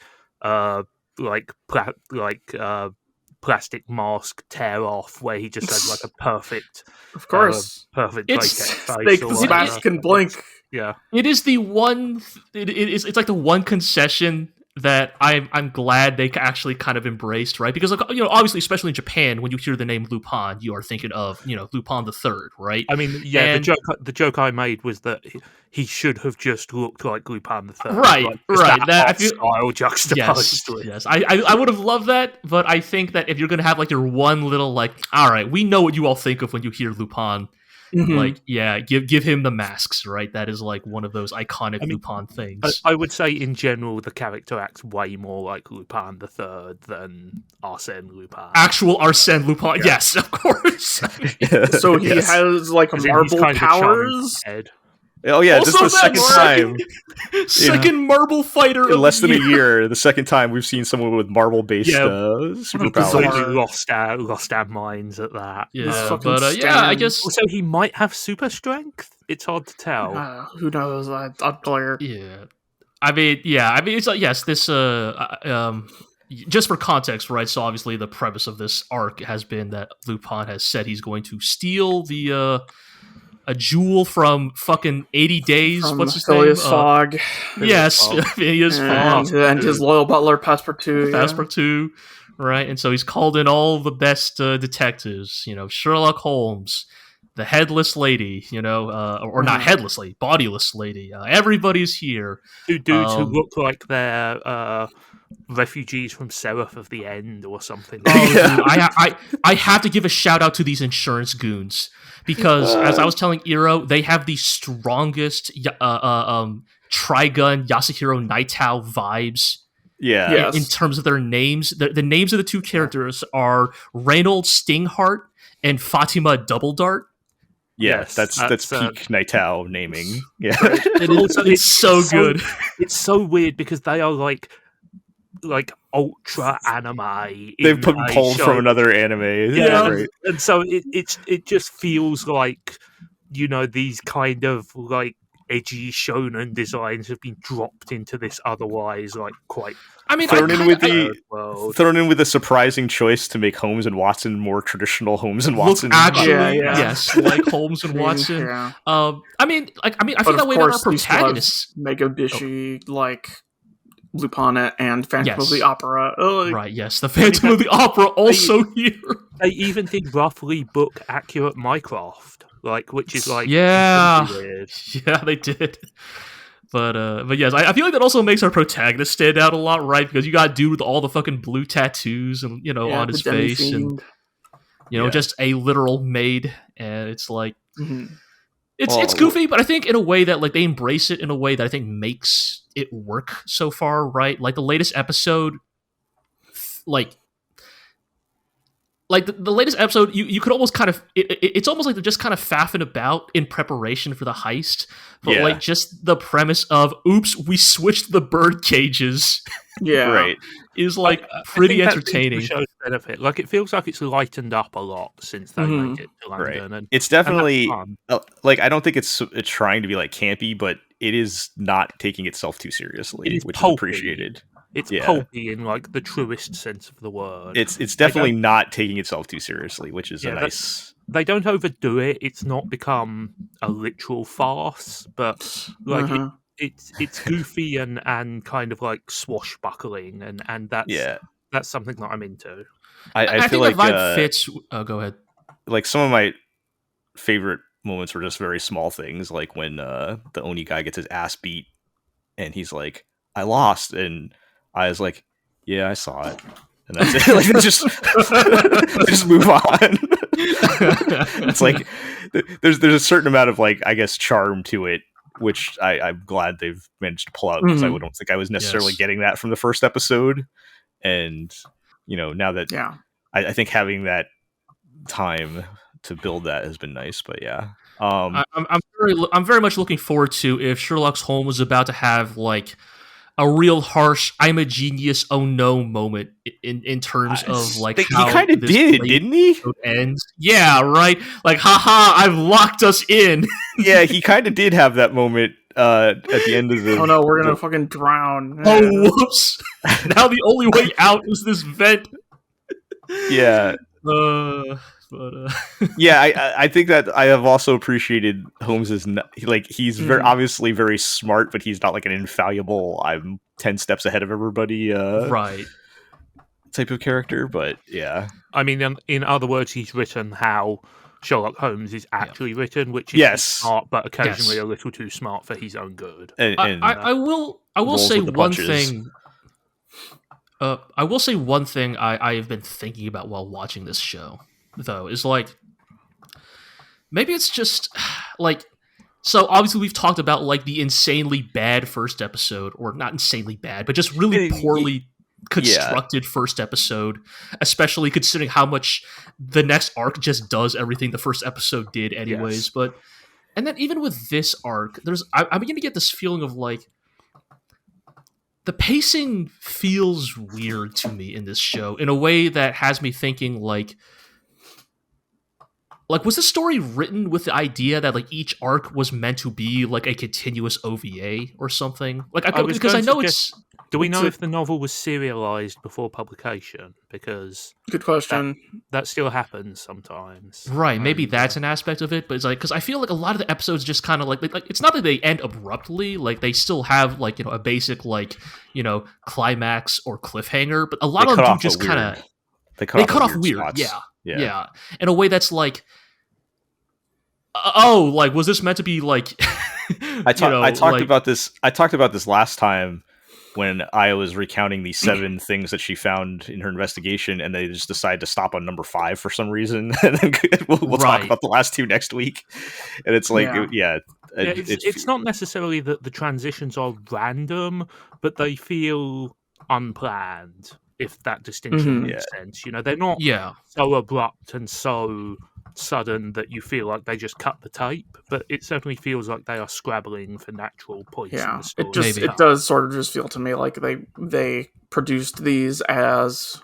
plastic mask tear off, where he just has like a perfect, Of course. perfect It's- face Snake or the whatever. mask can blink. Yeah, It is the one. It's like the one concession that I'm glad they actually kind of embraced, right? Because like, obviously, especially in Japan, when you hear the name Lupin, you are thinking of Lupin the Third, right? I mean, yeah. And- The joke I made was that he should have just looked like Lupin the Third, Right, like, just right, That that- I art feel- style juxtaposed. with- Yes. I would have loved that, but I think that if you're gonna have like your one little like, all right, we know what you all think of when you hear Lupin. Mhm. Like, yeah, give him the masks, right? That is like one of those iconic I mean, Lupin things. I would say in general the character acts way more like Lupin the Third than Arsène Lupin. Actual Arsène Lupin, yes, of course. So he Yes. has like As in, he's marble kind of a charming powers. head. Oh yeah, this is the Also, second that time second marble fighter in of less the than a year. year. The second time we've seen someone with marble-based Yeah. superpowers. bizarre- Completely lost our minds at that. Yeah, fucking but yeah, I Stan. guess Also, he might have super strength. It's hard to tell. Who knows? Unclear. yeah. I mean, it's like yes, this just for context, right? So obviously, the premise of this arc has been that Lupin has said he's going to steal the a jewel from fucking 80 Days. From What's his Phileas name? Fogg Yes, Fogg. Phileas and, Fogg. and his loyal butler Passepartout. Yeah. Passepartout, right? And so he's called in all the best detectives, Sherlock Holmes, the headless lady, or not headless lady, bodiless lady. Everybody's here. Two dudes who Um, look like they're refugees from Seraph of the End or something. Oh, Yeah. dude, I have to give a shout out to these insurance goons because, as I was telling Iro, they have the strongest Trigun Yasuhiro Naitao vibes. Yeah. Yeah. In terms of their names. The names of the two characters are Reynold Stingheart and Fatima Double Dart. Yeah, Yes, that's peak Naitao naming. Yeah, It's so good. It's so weird because they are like ultra anime. they've put pulled from another anime. Yeah, Right. and so it just feels like, you know, these kind of like edgy shonen designs have been dropped into this otherwise like quite. I mean, thrown in with the a surprising choice to make Holmes and Watson more traditional Holmes and look Watson. actually, yes, like Holmes and Watson. Yeah. I mean, I feel that way about our protagonists. Mega Bishi, like Lupin and Phantom of the Opera. Right, yes, the Phantom of the Opera also here. They even did roughly book accurate Mycroft, like, which is like weird. Yeah, they did. But yes, I feel like that also makes our protagonist stand out a lot, right? Because you got a dude with all the fucking blue tattoos and on his face, and just a literal maid, and it's like it's goofy, but I think in a way that like they embrace it in a way that I think makes it work so far, right? Like the latest episode, like the latest episode, you could almost kind of it's almost like they're just kind of faffing about in preparation for the heist, but like just the premise of oops, we switched the bird cages, right, is like pretty entertaining. Show's benefit, like it feels like it's lightened up a lot since they made it to London, and it's definitely like I don't think it's trying to be like campy, but it is not taking itself too seriously, which is appreciated. It's pulpy in like the truest sense of the word. It's definitely not taking itself too seriously, which is a nice. They don't overdo it. It's not become a literal farce, but like it's goofy and kind of like swashbuckling, and that's something that I'm into. I feel think like the vibe fits. Go ahead. Like some of my favorite moments were just very small things, like when the Oni guy gets his ass beat, and he's like, "I lost," and I was like, "Yeah, I saw it," and that's it. Like, just move on. It's like there's a certain amount of like I guess charm to it, which I'm glad they've managed to pull out because I don't think I was necessarily getting that from the first episode, and now that I think having that time to build that has been nice. But yeah, I'm very much looking forward to if Sherlock Holmes was about to have like a real harsh "I'm a genius, oh no" moment in terms of like how he kind of did, didn't he? Ends. Yeah, right. Like, haha, I've locked us in. Yeah, he kind of did have that moment at the end of the. Oh no, we're gonna fucking drown. Oh whoops! Now the only way out is this vent. Yeah. Yeah, I think that I have also appreciated Holmes's like he's very obviously very smart, but he's not like an infallible I'm 10 steps ahead of everybody right type of character. But yeah, I mean, in other words, he's written how Sherlock Holmes is actually written, which is smart, but occasionally a little too smart for his own good. And I will say one thing. I will say one thing I have been thinking about while watching this show, though, is like maybe it's just like, so obviously we've talked about like the insanely bad first episode, or not insanely bad, but just really poorly constructed first episode, especially considering how much the next arc just does everything the first episode did anyways. But and then even with this arc, I'm beginning to get this feeling of like the pacing feels weird to me in this show in a way that has me thinking like was this story written with the idea that like each arc was meant to be like a continuous OVA or something? Like because I know it's. Do we know if the novel was serialized before publication? Because good question. That still happens sometimes. Right, maybe that's an aspect of it, but it's like because I feel like a lot of the episodes just kind of like it's not that they end abruptly. Like they still have like a basic like climax or cliffhanger, but a lot of them do just kind of they cut off weird. Spots. Yeah, in a way that's like. Like was this meant to be like? I talked about this. I talked about this last time when I was recounting the 7 things that she found in her investigation, and they just decided to stop on number 5 for some reason. And then we'll talk about the last 2 next week. And it's like, it's not necessarily that the transitions are random, but they feel unplanned. If that distinction makes sense, they're not so abrupt and so sudden that you feel like they just cut the tape, but it certainly feels like they are scrabbling for natural points in Yeah, the story. it does sort of just feel to me like they produced these as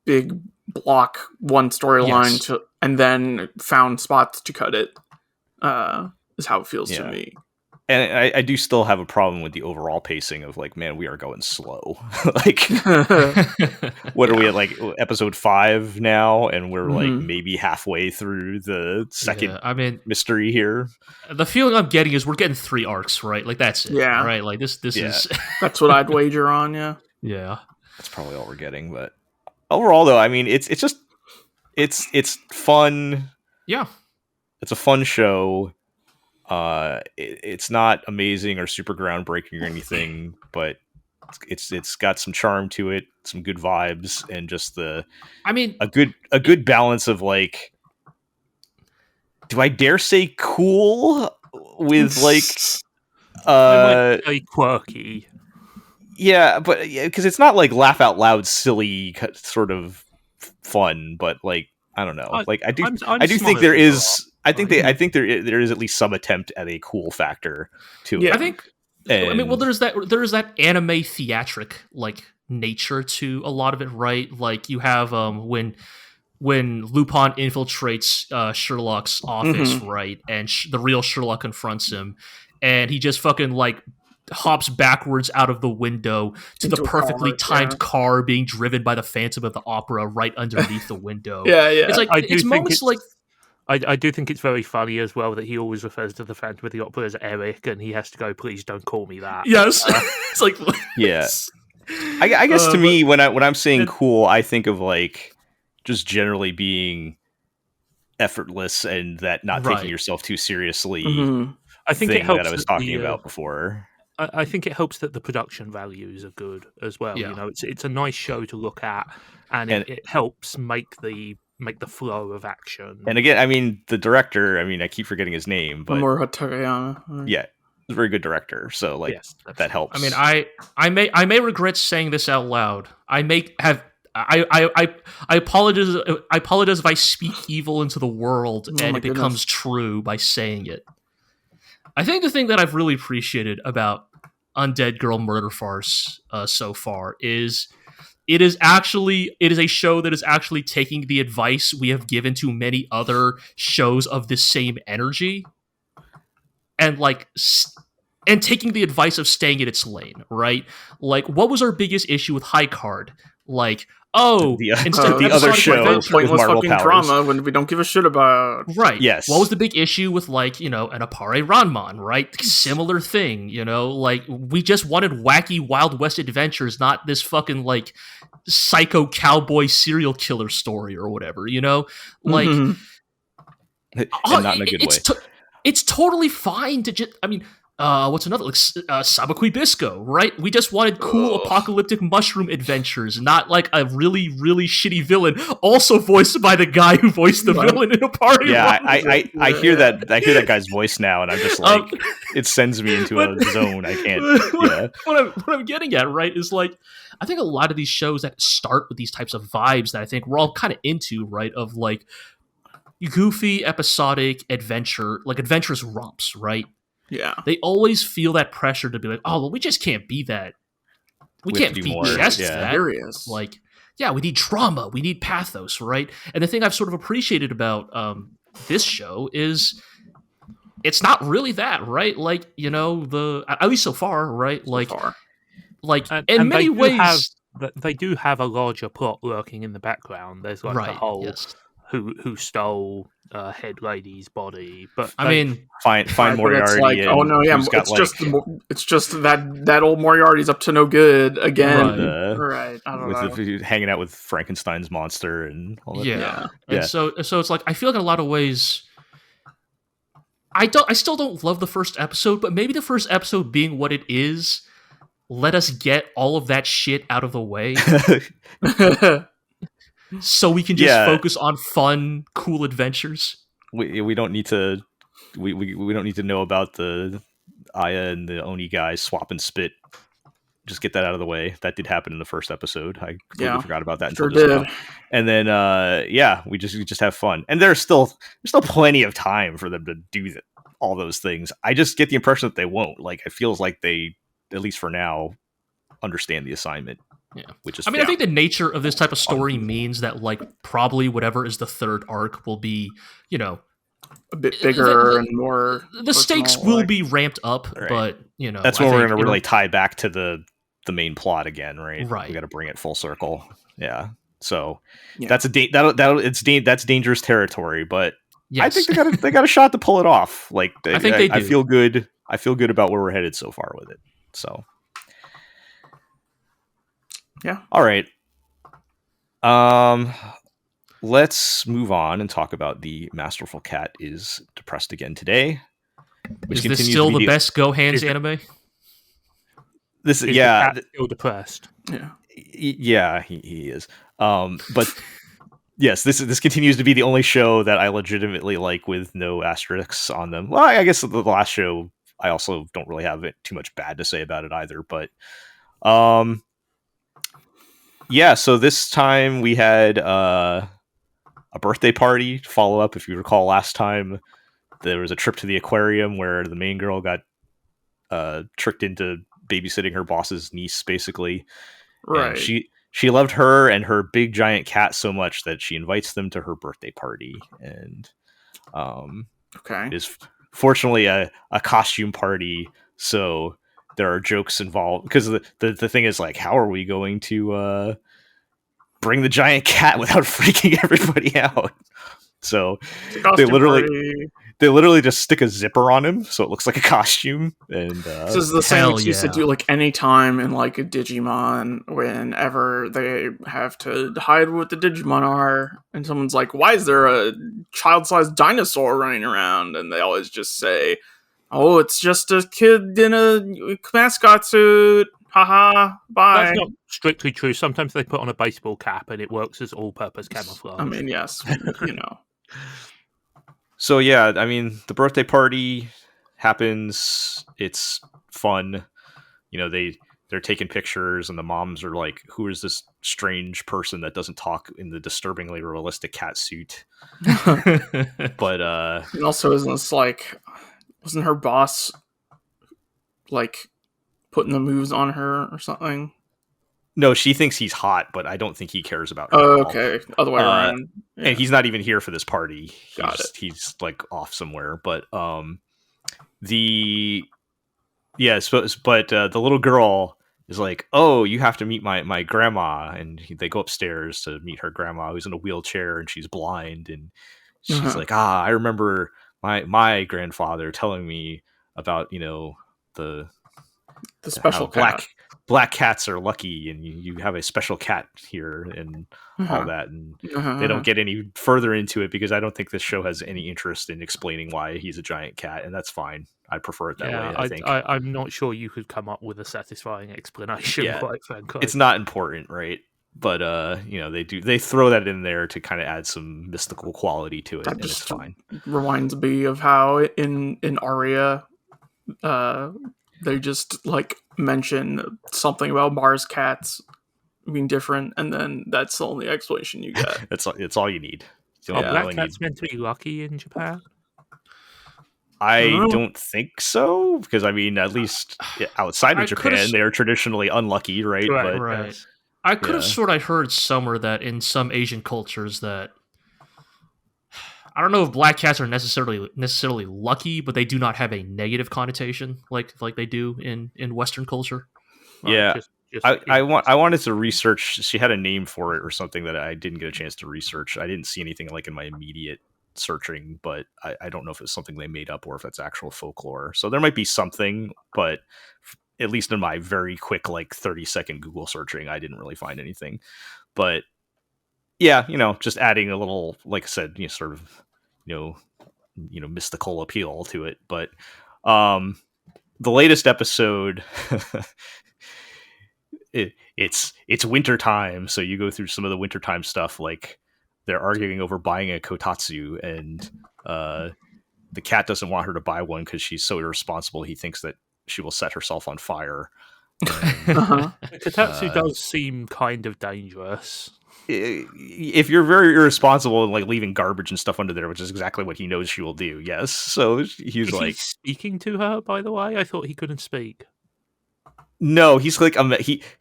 big block one storyline Yes. and then found spots to cut it. Is how it feels to me. And I do still have a problem with the overall pacing of like, man, we are going slow. Like, what are we at, like episode 5 now, and we're like maybe halfway through the second mystery here. The feeling I'm getting is we're getting 3 arcs, right? Like that's it. Yeah. Right? Like this is That's what I'd wager on, yeah. Yeah. That's probably all we're getting, but overall though, I mean it's just it's fun. Yeah. It's a fun show. It's not amazing or super groundbreaking or anything, but it's got some charm to it, some good vibes, and just a good balance of like, do I dare say cool with like very quirky. Yeah, but because it's not like laugh out loud silly sort of fun, but like I don't know, like I do think there is. I think there is at least some attempt at a cool factor to it. I think. There's that anime theatric like nature to a lot of it, right? Like you have when Lupin infiltrates Sherlock's office, right, and the real Sherlock confronts him, and he just fucking like hops backwards out of the window to the perfectly timed car being driven by the Phantom of the Opera right underneath the window. It's like it's moments like. I do think it's very funny as well that he always refers to the Phantom of the Opera as Eric, and he has to go, please don't call me that. Yes. It's like... Yes. I guess to me, when I'm saying cool, I think of like just generally being effortless and that not taking yourself too seriously. I think it helps that I was talking about before. I think it helps that the production values are good as well. Yeah. You know, it's a nice show to look at, and it helps make the flow of action. And again, I mean, the director, I keep forgetting his name, but yeah, he's a very good director. So like that helps. I mean, I may regret saying this out loud. I apologize if I speak evil into the world and it becomes true by saying it. I think the thing that I've really appreciated about Undead Girl Murder Farce so far is it is a show that is actually taking the advice we have given to many other shows of this same energy and and taking the advice of staying in its lane, right? Like, what was our biggest issue with High Card? Like, instead of the other show pointless Marvel fucking powers. drama when we don't give a shit about. Right. Yes. What was the big issue with an Appare Ranman, right? Similar thing, like we just wanted wacky Wild West adventures, not this fucking like psycho cowboy serial killer story or whatever, Like and not in a good way. It's totally fine to just what's another like Sabakui Bisco, right? We just wanted cool apocalyptic mushroom adventures, not like a really, really shitty villain, also voiced by the guy who voiced the villain in a party. Yeah, I hear that. I hear that guy's voice now, and I'm just like, it sends me into a zone I can't. What I'm getting at, right, is like, I think a lot of these shows that start with these types of vibes that I think we're all kind of into, right, of like goofy, episodic adventure, like adventurous romps, right? Yeah. They always feel that pressure to be like, oh, well, we just can't be that. We can't be just that. Serious. Like, yeah, we need drama. We need pathos, right? And the thing I've sort of appreciated about this show is it's not really that, right? Like, at least so far, right? Like, in many ways... They do have a larger plot lurking in the background. There's like the whole who stole head lady's body, but find Moriarty. Like, it's just that old Moriarty's up to no good again. Right. I don't know. Hanging out with Frankenstein's monster and all that. Yeah. And so it's like I feel like in a lot of ways, I still don't love the first episode, but maybe the first episode being what it is, let us get all of that shit out of the way. So we can just focus on fun, cool adventures. We don't need to we don't need to know about the Aya and the Oni guys swapping spit just get that out of the way. That did happen in the first episode. I completely forgot about that Sure until just did. now. And then we just have fun. And there's still plenty of time for them to do all those things. I just get the impression that they won't. Like, it feels like they, at least for now, understand the assignment. Yeah. Which is I mean, I think the nature of this type of story means that, like, probably whatever is the third arc will be, you know, a bit bigger and more. The stakes will be ramped up, right. But you know, that's when we're going to really tie back to the main plot again, right? Right. We got to bring it full circle. Yeah. So that's that's dangerous territory, but I think they got a shot to pull it off. Like, I think they do. I feel good. I feel good about where we're headed so far with it. So. Yeah. All right. Let's move on and talk about the Masterful Cat is depressed again today. Is this still the best Go Hands anime? This is the cat still depressed. Yeah, he is. But yes, this continues to be the only show that I legitimately like with no asterisks on them. Well, I guess the last show I also don't really have too much bad to say about it either. But yeah, so this time we had a birthday party to follow up. If you recall, last time there was a trip to the aquarium where the main girl got tricked into babysitting her boss's niece, basically. Right. And she loved her and her big giant cat so much that she invites them to her birthday party. And it is fortunately a costume party, so there are jokes involved, because the thing is, like, how are we going to bring the giant cat without freaking everybody out? So they literally just stick a zipper on him so it looks like a costume. And this is the same excuse to do, like, any time in, like, a Digimon, whenever they have to hide what the Digimon are, and someone's like, why is there a child-sized dinosaur running around? And they always just say, oh, it's just a kid in a mascot suit. Haha, bye. That's not strictly true. Sometimes they put on a baseball cap and it works as all-purpose camouflage. I mean, yes, you know. So yeah, I mean, the birthday party happens. It's fun. You know, they're taking pictures, and the moms are like, who is this strange person that doesn't talk in the disturbingly realistic cat suit? But and also, wasn't her boss, like, putting the moves on her or something? No, she thinks he's hot, but I don't think he cares about her. Oh, okay. Other way around. Yeah. And he's not even here for this party. He's like off somewhere. But the little girl is like, oh, you have to meet my grandma, and they go upstairs to meet her grandma, who's in a wheelchair and she's blind, and she's like, I remember my grandfather telling me about, you know, the special cat. Black cats are lucky, and you have a special cat here, and all that. And they don't get any further into it because I don't think this show has any interest in explaining why he's a giant cat, and that's fine. I prefer it that way. I think I'm not sure you could come up with a satisfying explanation. Yeah, quite frankly, it's not important, right? But you know, they throw that in there to kind of add some mystical quality to it, and it's fine. Reminds me of how in Aria, they just, like, mention something about Mars cats being different, and then that's the only explanation you get. It's all you need. Black cats meant to be lucky in Japan? I don't think so, because I mean, at least outside of Japan, they're traditionally unlucky, right? Right. I could have sort of heard somewhere that in some Asian cultures that, I don't know if black cats are necessarily lucky, but they do not have a negative connotation like they do in Western culture. Yeah, I wanted to research. She had a name for it or something that I didn't get a chance to research. I didn't see anything like in my immediate searching, but I don't know if it's something they made up or if it's actual folklore. So there might be something, but at least in my very quick, like 30-second Google searching, I didn't really find anything. But yeah, you know, just adding a little, like I said, you know, sort of, you know, mystical appeal to it. But the latest episode, it's wintertime, so you go through some of the wintertime stuff, like they're arguing over buying a kotatsu, and the cat doesn't want her to buy one because she's so irresponsible. He thinks that she will set herself on fire, Uh-huh. Kotatsu does seem kind of dangerous. If you're very irresponsible and like leaving garbage and stuff under there, which is exactly what he knows she will do, yes. So he's Is he like, speaking to her, by the way? I thought he couldn't speak. no, he's like,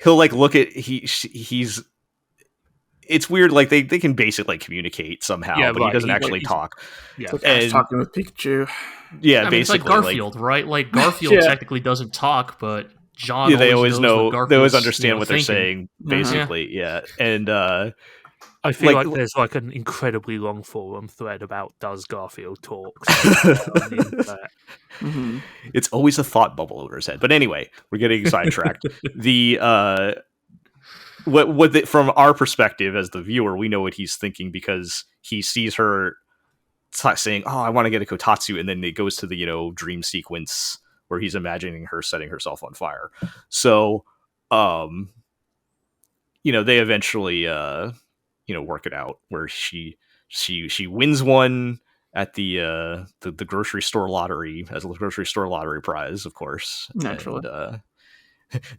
he'll like look at he's. It's weird, like they can basically communicate somehow, Yeah, but he right, doesn't he- actually he's- talk. Yeah. It's like Ash talking with Pikachu. Yeah, I mean, it's basically like Garfield, right? Like Garfield Yeah. technically doesn't talk, but John yeah, they always knows know, what they always Garfield's, understand what they're thinking. saying, basically. Yeah, and I feel like- like there's like an incredibly long forum thread about does Garfield talk somewhere on the internet. Mhm. it's always a thought bubble over his head. But anyway, we're getting sidetracked. From our perspective as the viewer, we know what he's thinking because he sees her saying, "Oh, I want to get a kotatsu," and then it goes to the dream sequence where he's imagining her setting herself on fire. So, they eventually work it out where she wins one at the grocery store lottery as a grocery store lottery prize, of course. Naturally. And,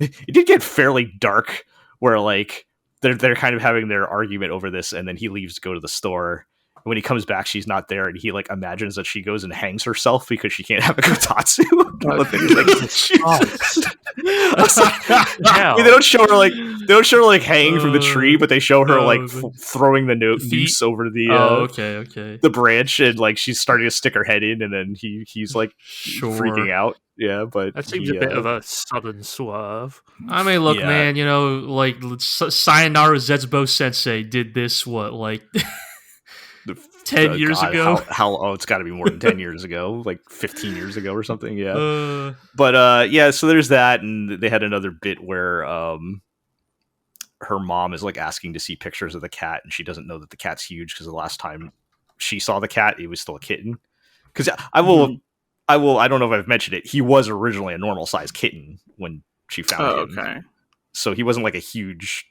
it did get fairly dark where like they're kind of having their argument over this, and then he leaves to go to the store. When he comes back, she's not there, and he like imagines that she goes and hangs herself because she can't have a kotatsu. But then he's like, I was like, I mean, they don't show her like hanging from the tree, but they show her like throwing the noose over the okay. the branch, and like she's starting to stick her head in, and then he's like freaking out. Yeah, but That seems a bit of a sudden swerve. I mean, look, Yeah. man, like Sayonara Zetsubo Sensei did this, what, like 10 years ago? It's got to be more than 10 years ago, like 15 years ago or something. Yeah. But yeah, so there's that, and they had another bit where her mom is like asking to see pictures of the cat, and she doesn't know that the cat's huge because the last time she saw the cat, it was still a kitten. Because I don't know if I've mentioned it. He was originally a normal sized kitten when she found him. Okay. So he wasn't like a huge.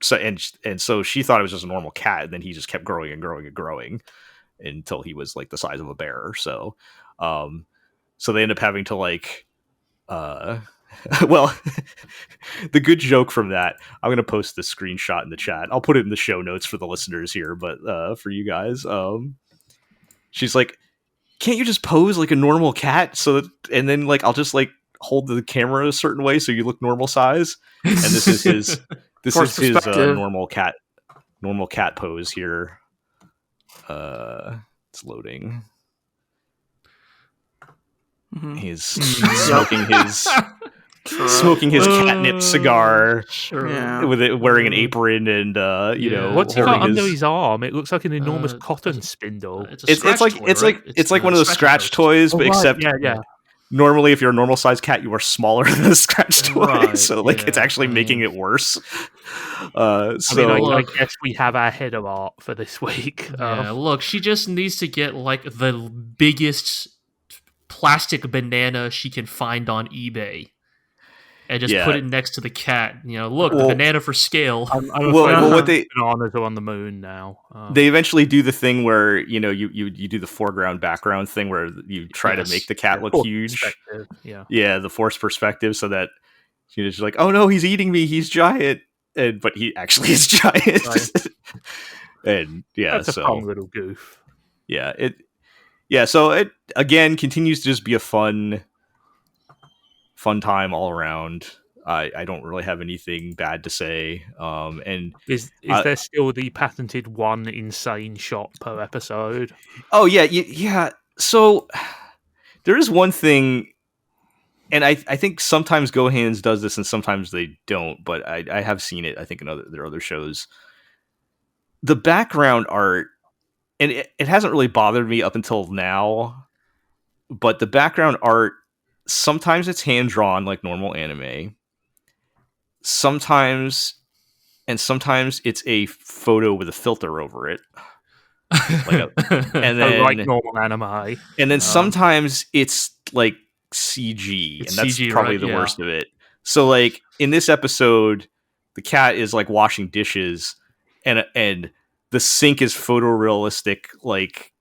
So and so she thought it was just a normal cat, and then he just kept growing and growing and growing until he was like the size of a bear. So, so they end up having to like, well, the good joke from that. I'm gonna post this screenshot in the chat. I'll put it in the show notes for the listeners here, but for you guys, she's like, can't you just pose like a normal cat and then like I'll just like hold the camera a certain way so you look normal size? And this is his normal cat pose here. It's loading. Mhm. He's smoking his catnip cigar, Sure. Yeah. with it wearing an apron, and What's he got holding under his- his arm? It looks like an enormous Uh, cotton spindle. It's It's like toy, it's right? like it's like one of those scratch toys, Oh, but right, except yeah. normally if you're a normal sized cat, you are smaller than a scratch toy. Right, So like it's yeah, actually making it worse. I So mean, I Look. guess we have our header art for this week. Yeah, look, she just needs to get like the biggest plastic banana she can find on eBay and just Yeah. put it next to the cat. Look, Well- the banana for scale. I'm well, afraid what they bananas are on the moon now. they eventually do the thing where you do the foreground background thing where you try Yes. to make the cat look Forced huge. perspective, yeah. Yeah, the forced perspective, so that she's like, oh no, he's eating me, he's giant, but he actually is giant. Right. And yeah, That's a so fun little goof. so it again continues to just be a fun time all around. I don't really have anything bad to say. And Is there still the patented one insane shot per episode? oh yeah. So there is one thing, and I think sometimes Gohan's does this and sometimes they don't, but I have seen it, I think, in their other shows. The background art, and it hasn't really bothered me up until now, but the background art, sometimes it's hand-drawn like normal anime. Sometimes it's a photo with a filter over it. And then Like normal anime. And then sometimes it's like CG, It's and that's CG, probably right? the Yeah. worst of it. So like in this episode, the cat is like washing dishes, and the sink is photorealistic like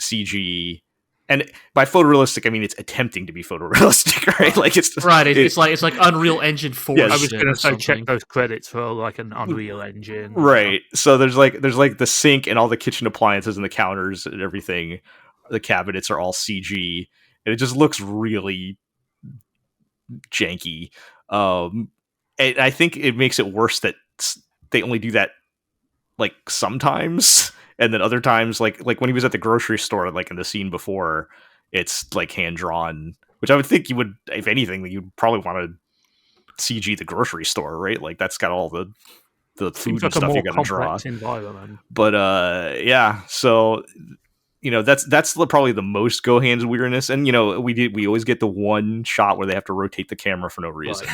CG, and by photorealistic, I mean it's attempting to be photorealistic, right? Like it's Right, it's like Unreal Engine 4. Yes. I was shit going or to say check something. those credits for like an Unreal Engine. right. So there's like the sink and all the kitchen appliances and the counters and everything. The cabinets are all CG, and it just looks really janky. And I think it makes it worse that they only do that like sometimes, and then other times, like when he was at the grocery store, like in the scene before, it's like hand drawn, which I would think you would, if anything, you'd probably want to CG the grocery store, right? Like that's got all the food Seems and like a stuff more you got to draw. complex environment. But yeah, so that's probably the most Gohan's weirdness, and we always get the one shot where they have to rotate the camera for no reason.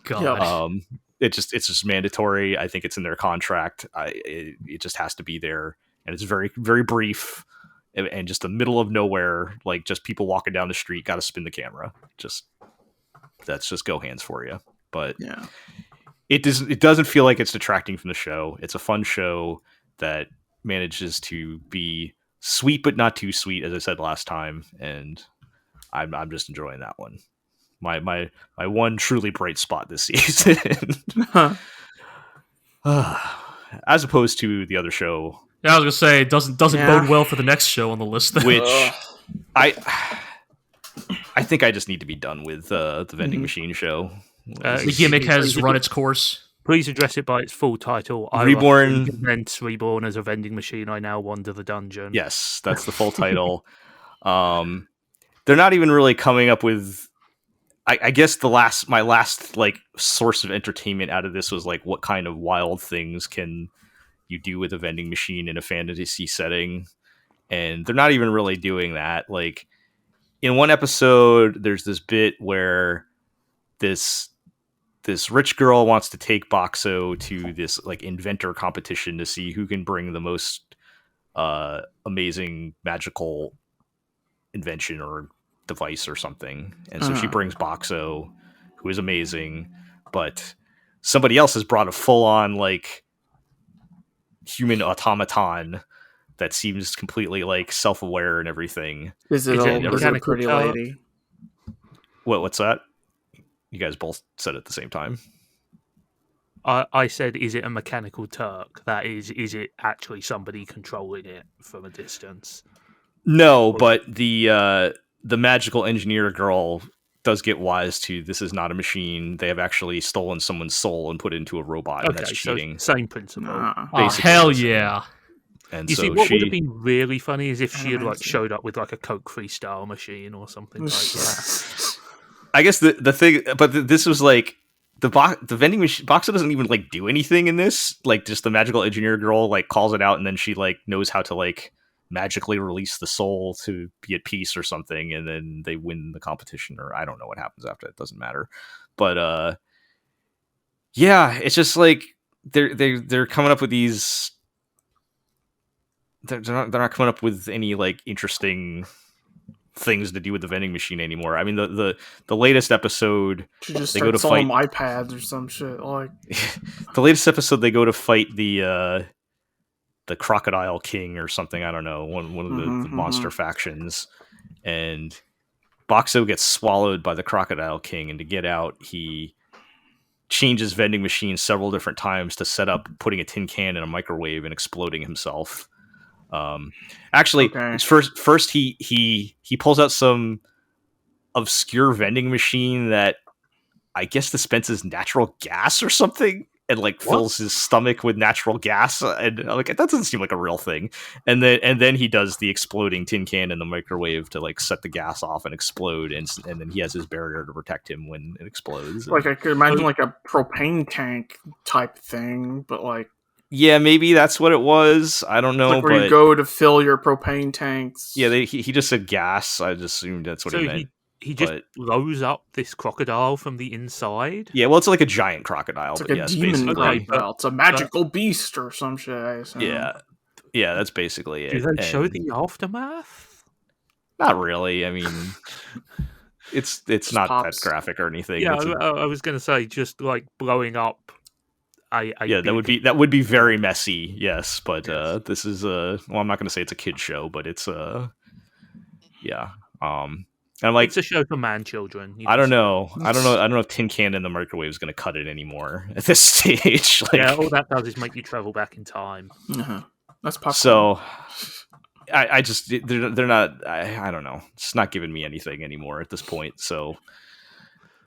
God. It's just mandatory. I think it's in their contract. It just has to be there, and it's very, very brief, and just the middle of nowhere, like just people walking down the street, got to spin the camera. That's just Gohan's for you. But Yeah. it doesn't feel like it's detracting from the show. It's a fun show that manages to be sweet but not too sweet, as I said last time, and I'm just enjoying that one. My one truly bright spot this season. As opposed to the other show. Yeah, I was gonna say it doesn't bode well for the next show on the list. Then. Which I think I just need to be done with the vending machine show. The gimmick has run its course. Please address it by its full title. Reborn. Meant Reborn as a vending machine. I now wander the dungeon. Yes, that's the full title. They're not even really coming up with. I guess my last like source of entertainment out of this was like, what kind of wild things can you do with a vending machine in a fantasy setting? And they're not even really doing that. Like in one episode, there's this bit where this rich girl wants to take Boxo to this like inventor competition to see who can bring the most amazing magical invention or device or something. And so she brings Boxo, who is amazing, but somebody else has brought a full-on like human automaton that seems completely like self-aware and everything. Is it a pretty lady? What's that? You guys both said it at the same time. I said, is it a mechanical Turk? That is it actually somebody controlling it from a distance? No, but the magical engineer girl does get wise to this is not a machine. They have actually stolen someone's soul and put it into a robot, and that's cheating. So same principle. Oh, hell yeah. And you so see, what would have been really funny is if she had like showed up with like a Coke freestyle machine or something like that. I guess the thing, but this was like the vending machine. Boxer doesn't even like do anything in this. Like just the magical engineer girl like calls it out, and then she like knows how to like magically release the soul to be at peace or something, and then they win the competition, or I don't know what happens after. It doesn't matter. But yeah, it's just like they're coming up with these. They're not coming up with any like interesting things to do with the vending machine anymore. I mean, the latest episode, they go to fight iPads or some shit. Like the latest episode, they go to fight the Crocodile King or something. I don't know, one of the monster factions, and Boxo gets swallowed by the Crocodile King, and to get out, he changes vending machines several different times to set up putting a tin can in a microwave and exploding himself. Actually, first he pulls out some obscure vending machine that I guess dispenses natural gas or something, and like fills his stomach with natural gas, and like that doesn't seem like a real thing. And then he does the exploding tin can in the microwave to like set the gas off and explode, and then he has his barrier to protect him when it explodes. Like I could imagine like a propane tank type thing, but like. Yeah, maybe that's what it was. I don't know. Like where you go to fill your propane tanks. Yeah, he just said gas. I just assumed that's what he meant. He just blows up this crocodile from the inside? Yeah, well, it's like a giant crocodile. It's like a demon crocodile. It's a magical beast or some shit, I assume. Yeah, that's basically it. Do they show the aftermath? Not really. I mean, it's not that graphic or anything. Yeah, I was going to say, just like blowing up. That would be very messy, yes. But this is well, I'm not going to say it's a kid show, but it's Yeah. And I'm like, It's a show for man children. I don't know if tin can in the microwave is going to cut it anymore at this stage. Like, Yeah, all that does is make you travel back in time. That's popcorn. So I just they're not. I don't know. It's not giving me anything anymore at this point. So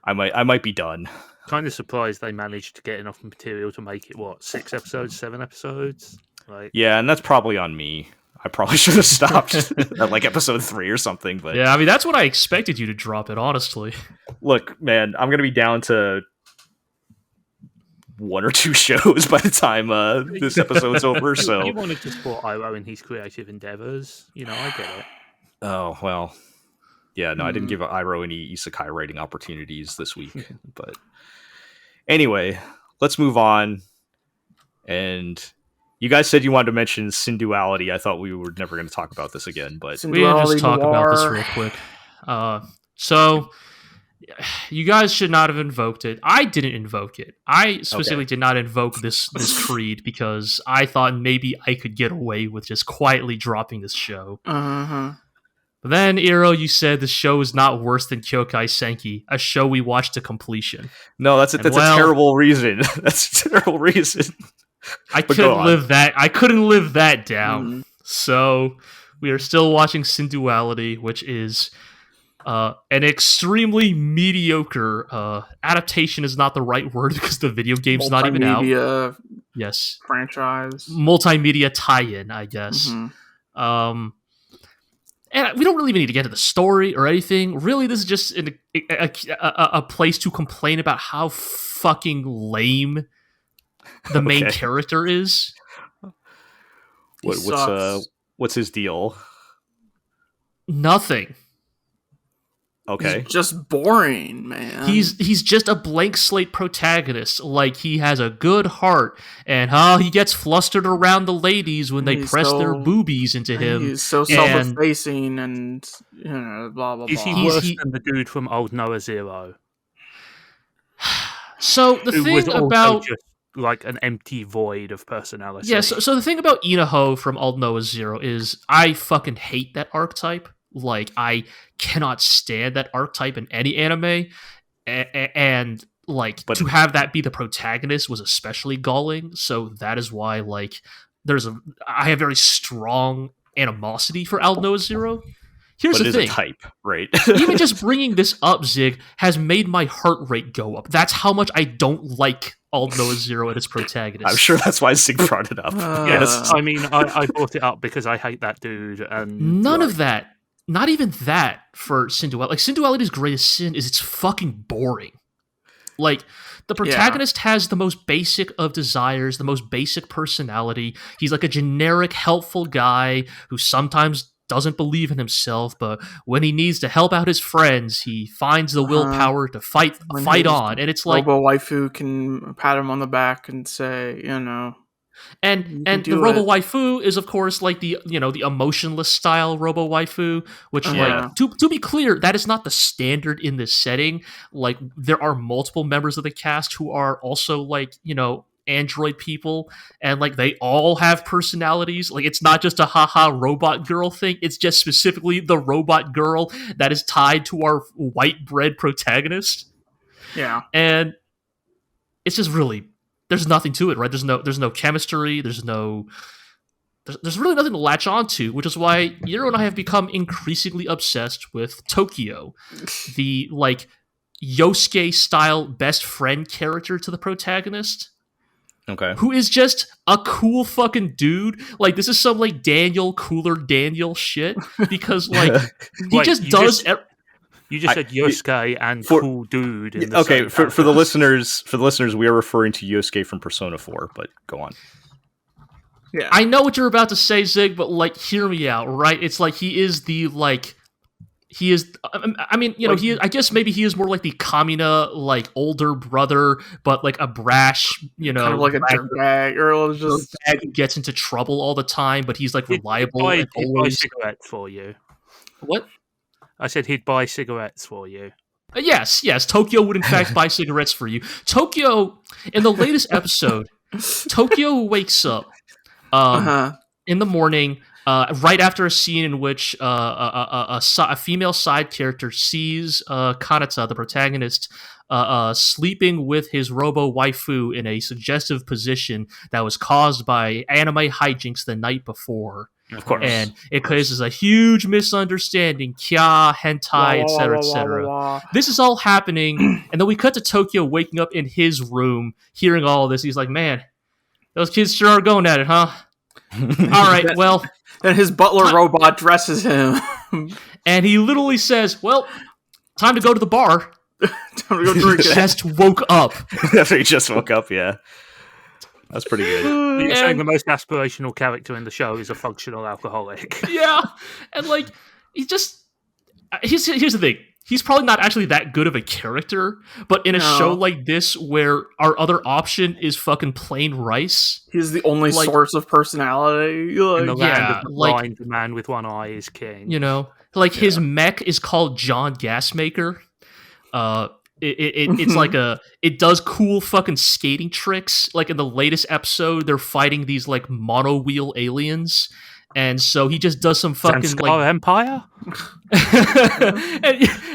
I might be done. Kind of surprised they managed to get enough material to make it 6 episodes, 7 episodes. Like, yeah, and that's probably on me. I probably should have stopped at like episode 3 or something. But yeah, I mean that's what I expected you to drop it. Honestly, look, man, I'm gonna be down to 1 or 2 shows by the time this episode's over. So you wanted to support Iroh in his creative endeavors. You know, I get it. Oh well, yeah. No, I didn't give Iroh any isekai writing opportunities this week. But anyway, let's move on. And you guys said you wanted to mention Synduality. I thought we were never going to talk about this again, but we can just talk about this real quick. So you guys should not have invoked it. I didn't invoke it. I specifically did not invoke this creed because I thought maybe I could get away with just quietly dropping this show. But then, Iro, you said the show is not worse than Kyokai Senki, a show we watched to completion. No, that's a terrible reason. That's a terrible reason. I couldn't live that down. So we are still watching Synduality, which is an extremely mediocre adaptation is not the right word because the video game's not even out. Yes, franchise, multimedia tie-in, I guess. And we don't really even need to get to the story or anything. Really, this is just a place to complain about how fucking lame the main character is. What's his deal? Nothing. Okay. He's just boring, man. He's just a blank slate protagonist. Like, he has a good heart, and he gets flustered around the ladies when they press their boobies into him. He's so self-effacing and blah blah blah. Is he worse than the dude from Old Noah Zero? So the thing about just like an empty void of personality. Yeah, so the thing about Inaho from Old Noah Zero is I fucking hate that archetype. Like, I cannot stand that archetype in any anime, and to have that be the protagonist was especially galling. So that is why, like, I have very strong animosity for Old Noah Zero. Here's the thing, a type, right? Even just bringing this up, Zig, has made my heart rate go up. That's how much I don't like Old Noah Zero and its protagonist. I'm sure that's why Zig brought it up. Yes, I mean, I brought it up because I hate that dude, and none of that. Not even that for Synduality. Like, Synduality's greatest sin is it's fucking boring. Like, the protagonist has the most basic of desires, the most basic personality. He's like a generic, helpful guy who sometimes doesn't believe in himself, but when he needs to help out his friends, he finds the willpower to fight on. And it's like Robo Waifu can pat him on the back and say, And the Robo Waifu is, of course, like the emotionless style Robo Waifu, which like to be clear, that is not the standard in this setting. Like, there are multiple members of the cast who are also like, android people, and like they all have personalities. Like, it's not just a haha robot girl thing, it's just specifically the robot girl that is tied to our white bread protagonist. Yeah. And it's just really, there's nothing to it, right? There's no chemistry, there's really nothing to latch onto, which is why Yiro and I have become increasingly obsessed with Tokyo, the like Yosuke style best friend character to the protagonist. Okay. Who is just a cool fucking dude. Like, this is some like Cooler Daniel shit, because like he just does. You just said Yosuke and cool dude. In the for the listeners, we are referring to Yosuke from Persona 4. But go on. Yeah, I know what you're about to say, Zig, but like, hear me out, right? It's like he is the like. He is. I mean, like, he. I guess maybe he is more like the Kamina, like older brother, but like a brash, kind of like a dirtbag, or just who gets into trouble all the time. But he's like reliable. He'd buy cigarettes for you. What? I said he'd buy cigarettes for you. Yes. Tokyo would in fact buy cigarettes for you. Tokyo, in the latest episode, Tokyo wakes up in the morning. right after a scene in which a female side character sees Kanata, the protagonist, sleeping with his robo waifu in a suggestive position that was caused by anime hijinks the night before. Of course. And it causes a huge misunderstanding, kya, hentai, etc., etc. Wah. This is all happening, and then we cut to Tokyo waking up in his room, hearing all this. He's like, man, those kids sure are going at it, huh? All right, well... And his butler robot dresses him. And he literally says, well, time to go to the bar. Time to go drink He it. just woke up. After he just woke up, yeah. That's pretty good. You're saying the most aspirational character in the show is a functional alcoholic. Yeah. And, like, he's here's the thing. He's probably not actually that good of a character, but in a show like this where our other option is fucking plain rice. He's the only source of personality. In the Like, land of the blind, the man with one eye is king. You know? Like, his mech is called John Gasmaker. It's like it does cool fucking skating tricks. Like in the latest episode, they're fighting these like mono wheel aliens, and so he just does some fucking Zanskar Empire.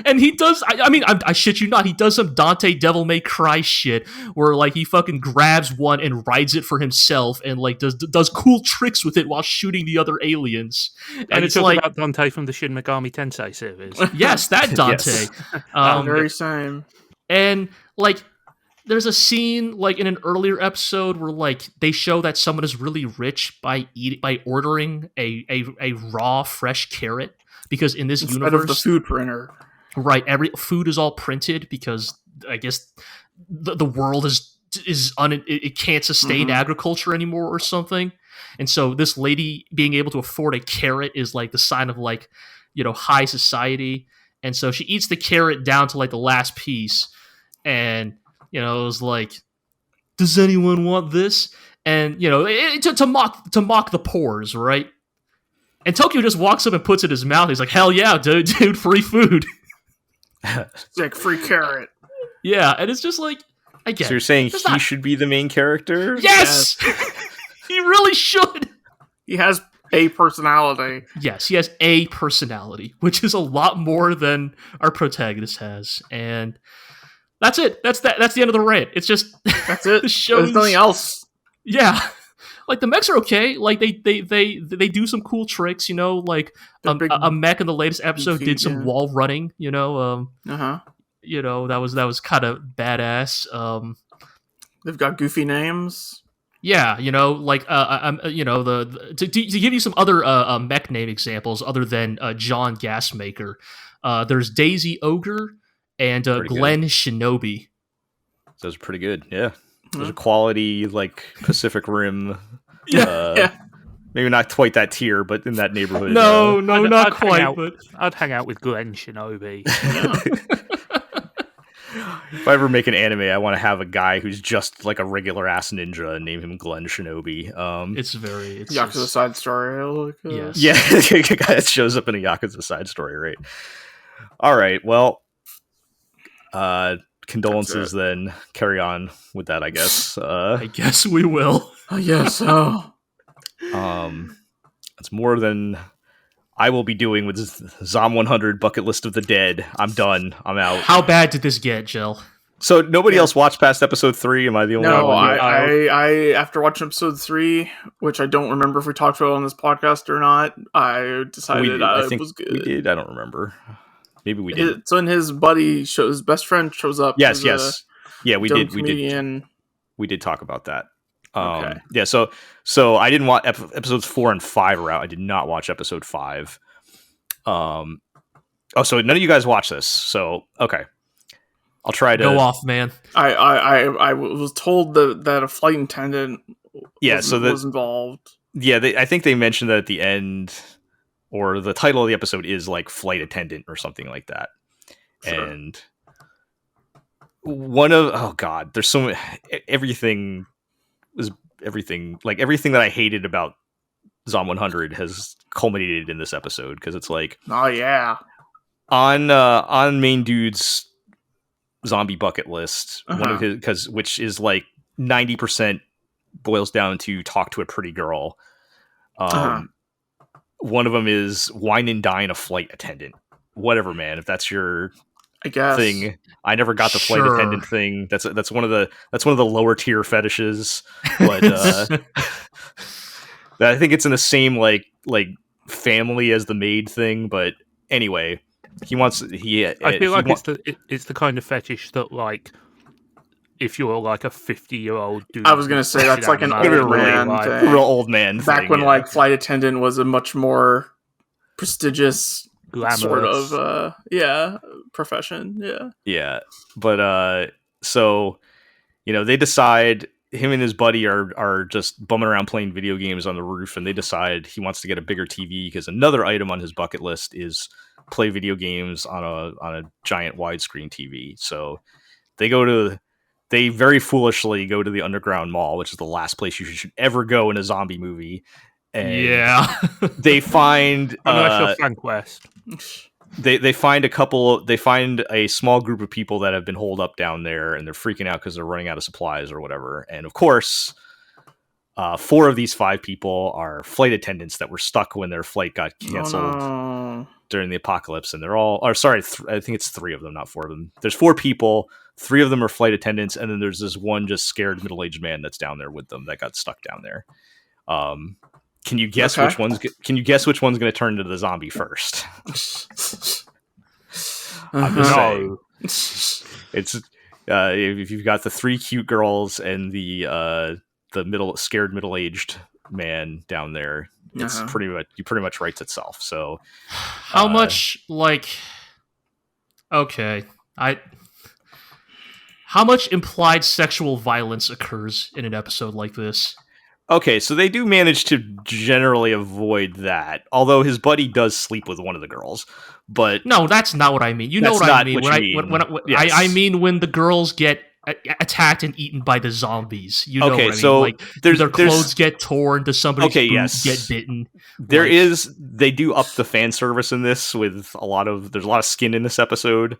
and he does. I shit you not. He does some Dante Devil May Cry shit where like he fucking grabs one and rides it for himself and like does cool tricks with it while shooting the other aliens. And it's like about Dante from the Shin Megami Tensei series. Yes, that Dante. Yes. very same. And like there's a scene like in an earlier episode where like they show that someone is really rich by ordering a raw fresh carrot, because in this Instead universe of the food printer. right, every food is all printed because I guess the world it can't sustain agriculture anymore or something. And so this lady being able to afford a carrot is like the sign of like, you know, high society. And so she eats the carrot down to like the last piece, and you know, it was like, does anyone want this? And you know, to mock the pores, right? And Tokyo just walks up and puts it in his mouth. He's like, hell yeah, dude, free food. It's like free carrot. Yeah, and it's just like, I guess. So you're saying he should be the main character? Yes! He really should! He has a personality. Yes, he has a personality, which is a lot more than our protagonist has. And that's it. That's the end of the rant. It's just... That's it. The show's... There's nothing else. Yeah. Like, the mechs are okay. Like, they do some cool tricks, you know? Like, a mech in the latest episode did some wall running, you know? You know, that was kind of badass. They've got goofy names. Yeah, you know, like you know, to give you some other mech name examples other than John Gasmaker, there's Daisy Ogre and Glenn good. Shinobi. Those are pretty good. Yeah, there's a quality like Pacific Rim. Yeah. Maybe not quite that tier, but in that neighborhood. No, not quite. But I'd hang out with Glenn Shinobi. If I ever make an anime, I want to have a guy who's just like a regular ass ninja and name him Glenn Shinobi. It's Yakuza side story. Yes. Yeah, a guy that shows up in a Yakuza side story, right? All right, well, condolences then. Carry on with that, I guess. I guess we will. I guess so. It's more than I will be doing with Zom 100 Bucket List of the Dead. I'm done. I'm out. How bad did this get, Jill? So nobody else watched past episode 3? Am I the only one? No, I after watching episode 3, which I don't remember if we talked about on this podcast or not, I decided it was good. We did. I don't remember. Maybe we did. So, his buddy his best friend shows up. Yes. Yeah, we did. Comedian. We did talk about that. Okay. Yeah, so I didn't watch episodes 4 and 5 are out. I did not watch episode 5. So none of you guys watch this. So okay, I'll try to go off, man. I was told that a flight attendant was involved. Yeah, I think they mentioned that at the end, or the title of the episode is like flight attendant or something like that. Sure. And there's so everything that I hated about Zom 100 has culminated in this episode, because it's like, oh yeah, on main dude's zombie bucket list, one of his, which is like 90% boils down to talk to a pretty girl. one of them is wine and dine a flight attendant. Whatever, man. If that's your I guess. thing, I never got the flight Sure. attendant thing. That's one of the lower tier fetishes. But I think it's in the same like family as the maid thing. But anyway, he wants I feel like it's the kind of fetish that like if you're like a 50-year-old dude. I was gonna say that's like an old man thing. Real old man Back thing, when yeah. like flight attendant was a much more prestigious Glamorous. sort of profession. Yeah. But so they decide him and his buddy are just bumming around playing video games on the roof, and they decide he wants to get a bigger TV because another item on his bucket list is play video games on a giant widescreen TV. So they very foolishly go to the underground mall, which is the last place you should ever go in a zombie movie. And they find unless you're Frank West. They find a small group of people that have been holed up down there, and they're freaking out because they're running out of supplies or whatever. And of course, 4 of these 5 people are flight attendants that were stuck when their flight got canceled during the apocalypse. And they're all, I think it's 3 of them, not 4 of them. There's 4 people. 3 of them are flight attendants, and then there's this one just scared middle-aged man that's down there with them that got stuck down there. Can you guess which one's going to turn into the zombie first? I'm just saying. It's if you've got the 3 cute girls and the scared middle-aged man down there, it's pretty much writes itself. So how much how much implied sexual violence occurs in an episode like this? Okay, so they do manage to generally avoid that, although his buddy does sleep with one of the girls. But no, that's not what I mean. You know what I mean. I mean when the girls get attacked and eaten by the zombies. You know what I mean? So like their clothes get torn, does somebody's boobs get bitten? They do up the fan service in this with there's a lot of skin in this episode.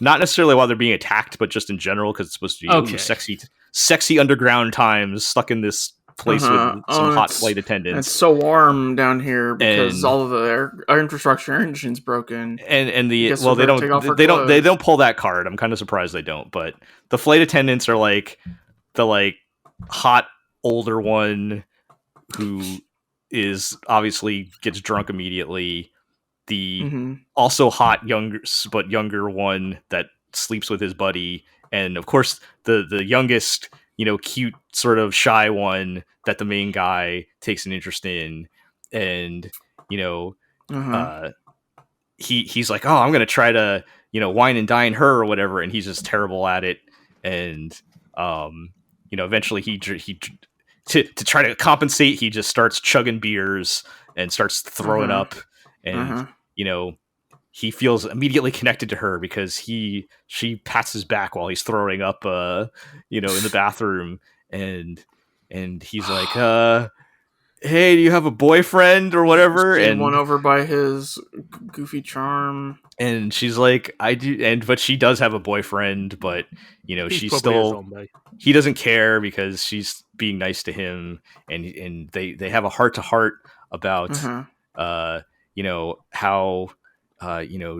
Not necessarily while they're being attacked, but just in general, because it's supposed to be sexy underground times stuck in this place with some hot flight attendants. It's so warm down here because all of our infrastructure engine's broken. And they don't pull that card. I'm kind of surprised they don't. But the flight attendants are like the hot older one who is obviously gets drunk immediately. The also hot younger one that sleeps with his buddy, and of course the youngest, cute sort of shy one that the main guy takes an interest in, and he's like, oh, I'm gonna try to wine and dine her or whatever, and he's just terrible at it, and eventually he to try to compensate, he just starts chugging beers and starts throwing up. And he feels immediately connected to her because she pats his back while he's throwing up in the bathroom, and he's like, hey, do you have a boyfriend or whatever? And won over by his goofy charm. And she's like, I do, but she does have a boyfriend, but she's still, he doesn't care because she's being nice to him, and they have a heart-to-heart about how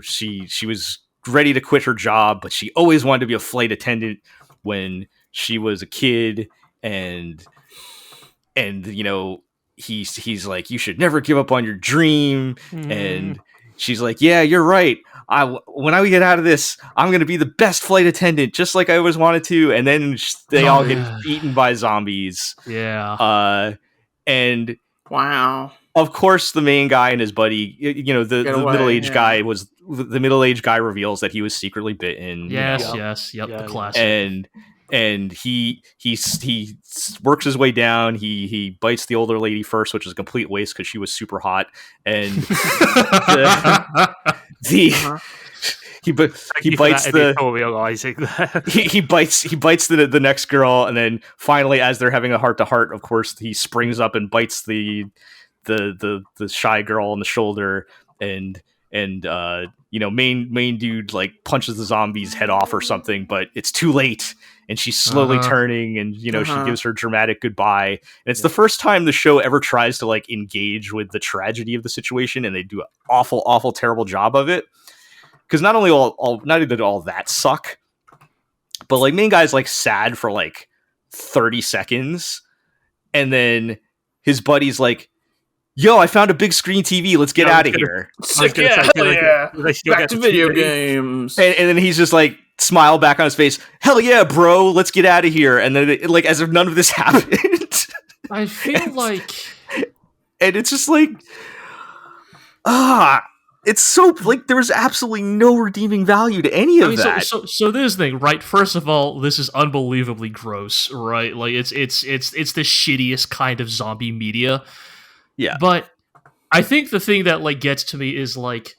she was ready to quit her job, but she always wanted to be a flight attendant when she was a kid, and he's like, you should never give up on your dream. And she's like, yeah, you're right. When I get out of this, I'm going to be the best flight attendant, just like I always wanted to. And then they all get eaten by zombies. Yeah. And wow. Of course, the main guy and his buddy, the middle-aged guy the middle-aged guy reveals that he was secretly bitten. The classic. And he works his way down. He bites the older lady first, which is a complete waste because she was super hot. And he bites the next girl, and then finally, as they're having a heart-to-heart, of course, he springs up and bites the shy girl on the shoulder, and main dude like punches the zombie's head off or something, but it's too late, and she's slowly turning, and she gives her dramatic goodbye. And it's the first time the show ever tries to like engage with the tragedy of the situation, and they do an awful terrible job of it. Because not only did all that suck, but like main guy's like sad for like 30 seconds, and then his buddy's like, yo, I found a big screen TV. Let's get out of here. Sick, yeah, hell yeah. Back to video games. And then he's just like, smile back on his face. Hell yeah, bro. Let's get out of here. And then like, as if none of this happened. I feel like... And it's just like... it's so like there was absolutely no redeeming value to any of that. So this thing, right? First of all, this is unbelievably gross, right? Like it's the shittiest kind of zombie media. Yeah. But I think the thing that like gets to me is like,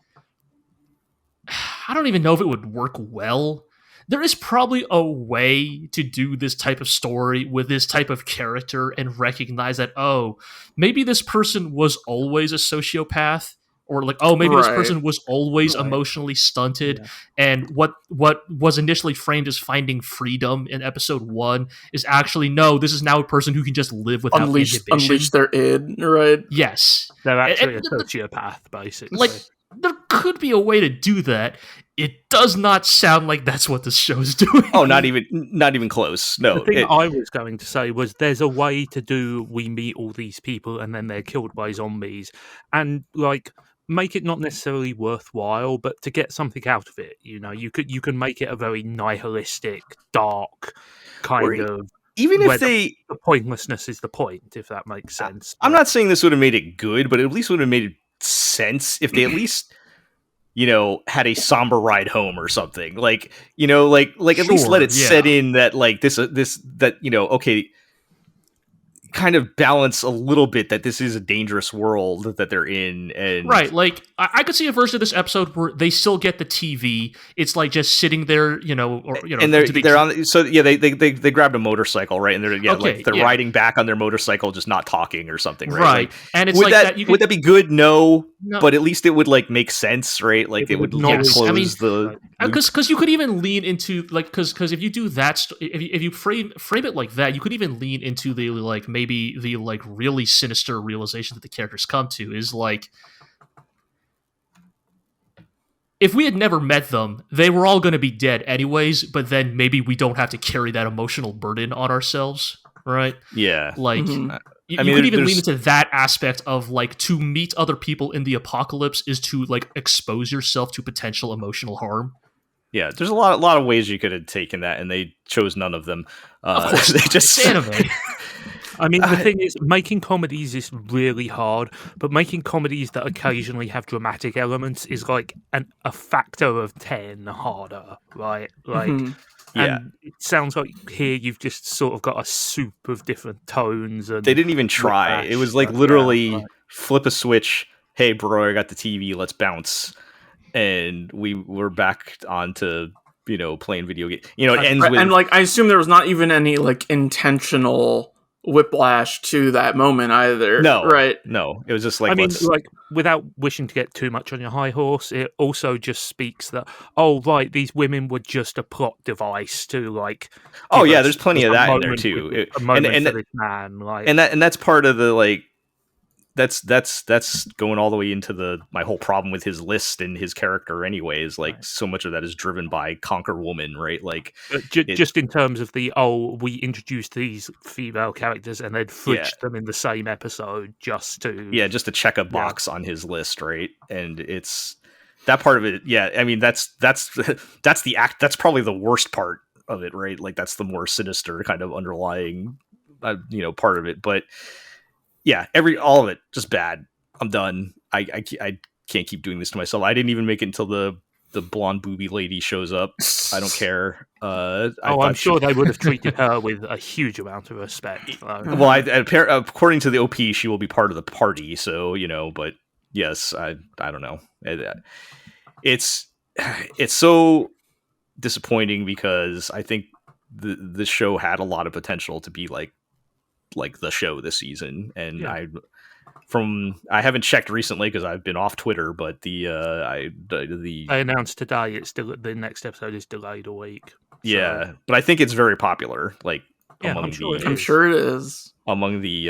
I don't even know if it would work well. There is probably a way to do this type of story with this type of character and recognize that, oh, maybe this person was always a sociopath, or like, oh, maybe this person was always emotionally stunted, and what was initially framed as finding freedom in episode 1 is actually, no, this is now a person who can just live without inhibition. Unleash their id, right? Yes. They're actually a sociopath, basically. Like, there could be a way to do that. It does not sound like that's what this show is doing. Oh, not even close. No. The thing I was going to say was there's a way to do, we meet all these people and then they're killed by zombies, and like make it not necessarily worthwhile, but to get something out of it. You can make it a very nihilistic, dark kind of. Even if the pointlessness is the point, if that makes sense. I'm not saying this would have made it good, but at least would have made sense if they at least had a somber ride home or something, like at least let it set in that like okay, kind of balance a little bit that this is a dangerous world that they're in. And right, like I could see a version of this episode where they still get the TV. It's like just sitting there, and they're on. So yeah, they grabbed a motorcycle, right, and they're riding back on their motorcycle, just not talking or something, right? Right, and it's would would that be good? No, but at least it would like make sense, right? Like it would close the because you could even lean into like because if you do that, if you frame it like that, you could even lean into the like maybe the like really sinister realization that the characters come to is like, if we had never met them, they were all going to be dead anyways, but then maybe we don't have to carry that emotional burden on ourselves, right? Yeah. Like, you could even lean into that aspect of like, to meet other people in the apocalypse is to like expose yourself to potential emotional harm. Yeah, there's a lot of ways you could have taken that, and they chose none of them. Of course, they just anime. I mean, the thing is, making comedies is really hard, but making comedies that occasionally have dramatic elements is like a factor of 10 harder, right? Like, and it sounds like here you've just sort of got a soup of different tones. And they didn't even try. It was like literally flip a switch. Hey, bro, I got the TV. Let's bounce. And we're back onto playing video games. It ends with, and like I assume there was not even any like intentional whiplash to that moment either. No, right? No, it was just like, I mean, like without wishing to get too much on your high horse, it also just speaks that these women were just a plot device to like. Oh yeah, there's plenty of that in there too. And this man, like, and that's part of the like. That's going all the way into my whole problem with his list and his character anyways. Like so much of that is driven by Conquer Woman, right? Like just in terms of we introduced these female characters and then fridged them in the same episode just to check a box on his list, right? And it's that part of it. Yeah, I mean that's the act. That's probably the worst part of it, right? Like that's the more sinister kind of underlying, part of it, but. Yeah, all of it just bad. I'm done. I can't keep doing this to myself. I didn't even make it until the blonde booby lady shows up. I don't care. I'm sure they would have treated her with a huge amount of respect. Well, according to the OP, she will be part of the party. So but yes, I don't know. It's so disappointing because I think the show had a lot of potential to be like the show this season, and I haven't checked recently because I've been off Twitter, but the I announced today the next episode is delayed a week. Yeah, but I think it's very popular. Like Yeah, among I'm sure the it I'm is. sure it is. among the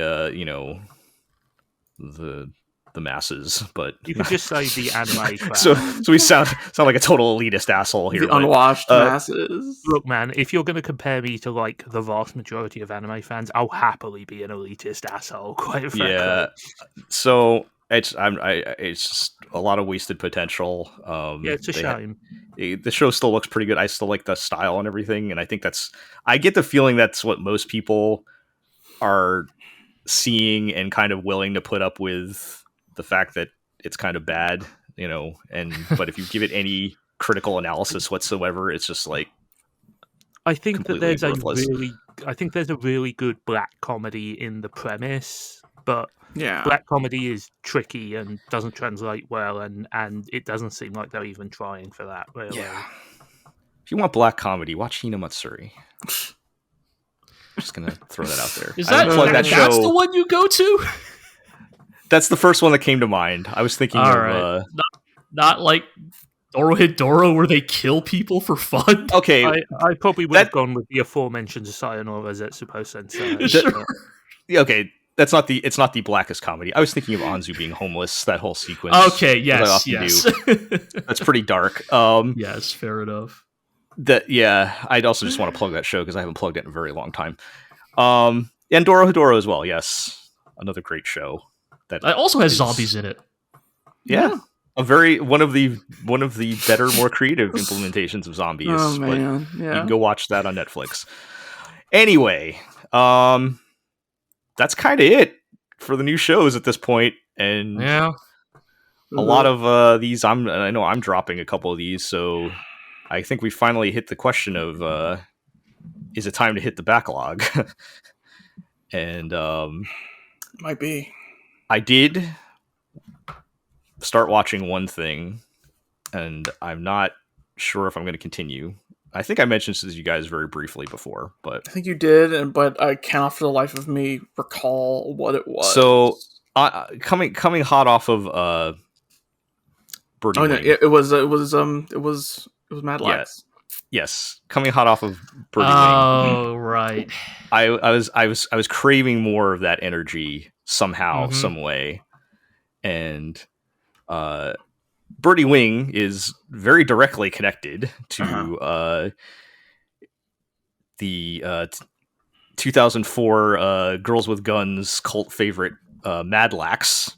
the masses, but You could just say the anime crowd. so we sound like a total elitist asshole here. The but, unwashed masses. Look, man, if you're going to compare me to like the vast majority of anime fans, I'll happily be an elitist asshole. Quite frankly. yeah, so it's just a lot of wasted potential. Yeah, it's a shame. The show still looks pretty good. I still like the style and everything, and I think I get the feeling that's what most people are seeing and kind of willing to put up with the fact that it's kind of bad, but if you give it any critical analysis whatsoever, it's just like I think that completely worthless. there's a really good black comedy in the premise, but Yeah. black comedy is tricky and doesn't translate well, and it doesn't seem like they're even trying for that. Really. Yeah. If you want black comedy, watch Hina Matsuri. Just gonna throw that out there. Is I that, unplugged that's show. the one you go to? That's the first one that came to mind. I was thinking All of right. Not like Dorohedoro where they kill people for fun. okay. I probably would have gone with the aforementioned Sayonara Zetsupo Sensei. Sure. Okay, it's not the blackest comedy. I was thinking of Anzu being homeless. That whole sequence. Okay, as I yes. often do. That's pretty dark. Yes, fair enough. I'd also just want to plug that show because I haven't plugged it in a very long time. And Dorohedoro as well. Yes, another great show. It also has zombies in it. Yeah. One of the better, more creative implementations of zombies. Oh but man, you yeah. can go watch that on Netflix. Anyway, that's kind of it for the new shows at this point, and Yeah. a lot of these. I know I'm dropping a couple of these, so I think we finally hit the question of is it time to hit the backlog? And Might be. I did start watching one thing, and I'm not sure if I'm going to continue. I think I mentioned this to you guys very briefly before, but I think you did, but I cannot for the life of me recall what it was. so coming hot off of Birdie Oh no, Wing. it was Madlax. Yes, coming hot off of Birdie Wing. Oh, right. I was craving more of that energy somehow, Mhm. some way, and Birdie Wing is very directly connected to the 2004 Girls with Guns cult favorite Madlax,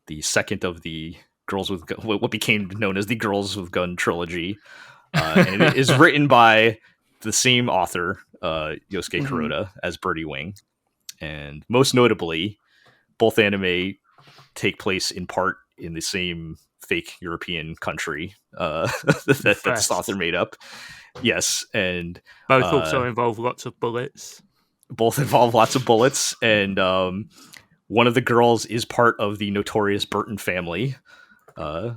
the second of the what became known as the Girls with Gun trilogy, and it is written by the same author, Yosuke Kuroda, as Birdie Wing, and most notably, both anime take place in part in the same fake European country that this author made up. Yes, and Both also involve lots of bullets. Both involve lots of bullets, and one of the girls is part of the notorious Burton family. I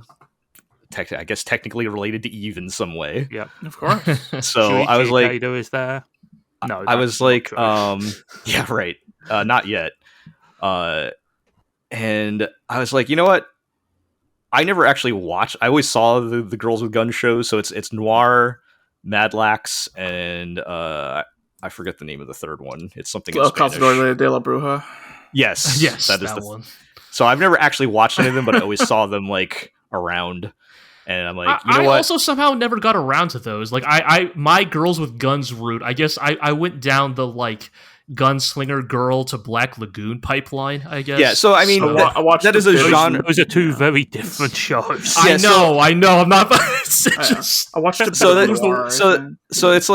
guess technically related to Eve in some way. Yep, Of course. So Shuichi I was like, Ikeda is there? No, I was that's not like, true. yeah, right, not yet. And I was like, you know what? I never actually watched. I always saw the Girls with Guns shows. So it's Noir, Madlax, and I forget the name of the third one. It's something in Spanish. Cazador de la Bruja. Yes, Yes, that is that the one. So I've never actually watched any of them, but I always saw them like around, and I'm like, you know I what? also somehow never got around to those. Like my Girls with Guns route, I guess I went down the like gunslinger girl to Black Lagoon pipeline, I guess. Yeah, so I mean, I watched that is a the- genre. Those are two very different shows. Yeah, I know. I'm not. It's just, I watched it. So that- Noir, So it's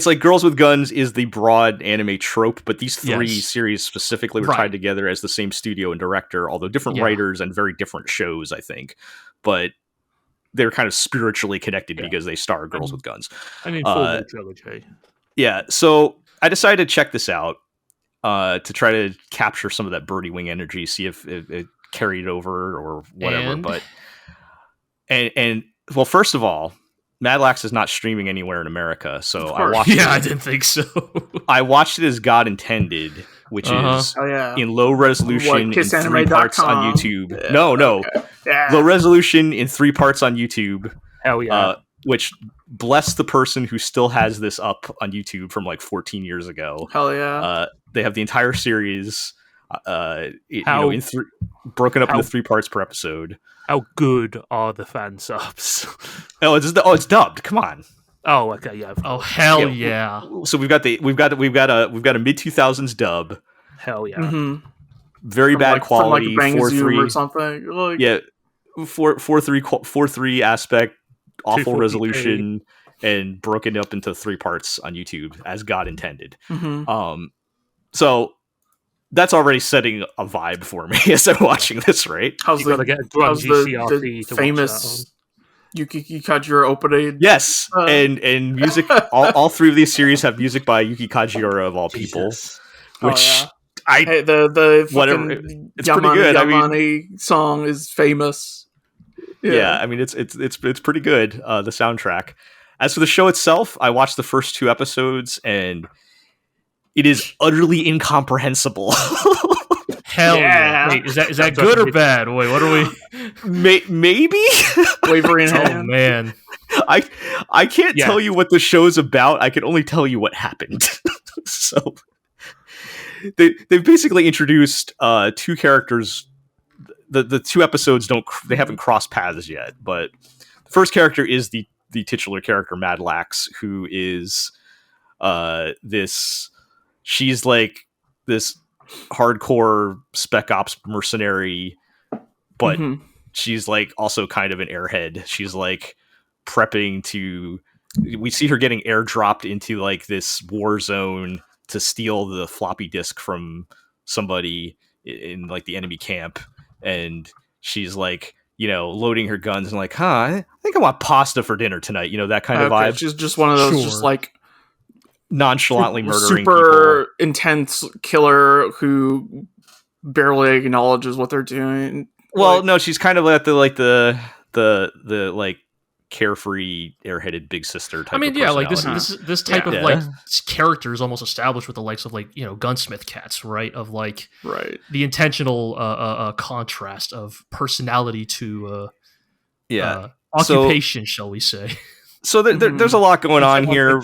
like Girls with Guns is the broad anime trope, but these three Yes. series specifically were Right. tied together as the same studio and director, although different Yeah. writers and very different shows, I think. But they're kind of spiritually connected Yeah. because they star Girls with Guns. An informal trilogy. Yeah, so I decided to check this out to try to capture some of that Birdie Wing energy, see if it carried over or whatever. And? But and well, first of all, Madlax is not streaming anywhere in America, so Of I course. watched yeah, I it. didn't think so. I watched it as God intended which Uh-huh. is Oh yeah. in low resolution in 3 parts on YouTube. Yeah, No. okay. Yeah. Low resolution in 3 parts on YouTube. Hell yeah. Which bless the person who still has this up on YouTube from like 14 years ago. Hell yeah. They have the entire series, broken up into 3 parts per episode. How good are the fan subs? It's dubbed. Come on. Oh, okay, yeah. Oh hell yeah! So we've got a mid 2000s dub. Hell yeah. Mm-hmm. Very bad quality. From like 4.3 Zoom or something. Like, yeah, 4.3 aspect, awful 240p. resolution, and broken up into 3 parts on YouTube as God intended. Mm-hmm. So that's already setting a vibe for me as I'm watching this, right? You gotta get a grungy CRT the to famous watch Yuki Kajiro opening? Yes, and music. all 3 of these series have music by Yuki Kajiura of all people, Jesus. which the whatever. fucking It's pretty good. Yamane song is famous. Yeah, I mean it's pretty good. The soundtrack. As for the show itself, I watched the first 2 episodes, and it is utterly incomprehensible. Hell yeah! Yeah. Wait, is that good or bad? Wait, what are we? Maybe. Wavering Oh hand. man! I can't tell you what the show's about. I can only tell you what happened. So they've basically introduced 2 characters. The 2 episodes they haven't crossed paths yet, but the first character is the titular character Madlax, who is she's like this hardcore spec ops mercenary, but she's like also kind of an airhead. She's like prepping to. We see her getting airdropped into like this war zone to steal the floppy disk from somebody in like the enemy camp, and she's like, loading her guns and like, I think I want pasta for dinner tonight. That kind of vibe. She's just one of those, just like nonchalantly murdering super intense killer who barely acknowledges what they're doing. Well, no, she's kind of like the like carefree, airheaded big sister type. I mean, of yeah, like personality. this type of like character is almost established with the likes of like gunsmith cats, right? Of like the intentional contrast of personality to occupation, shall we say? So there's a lot going on here.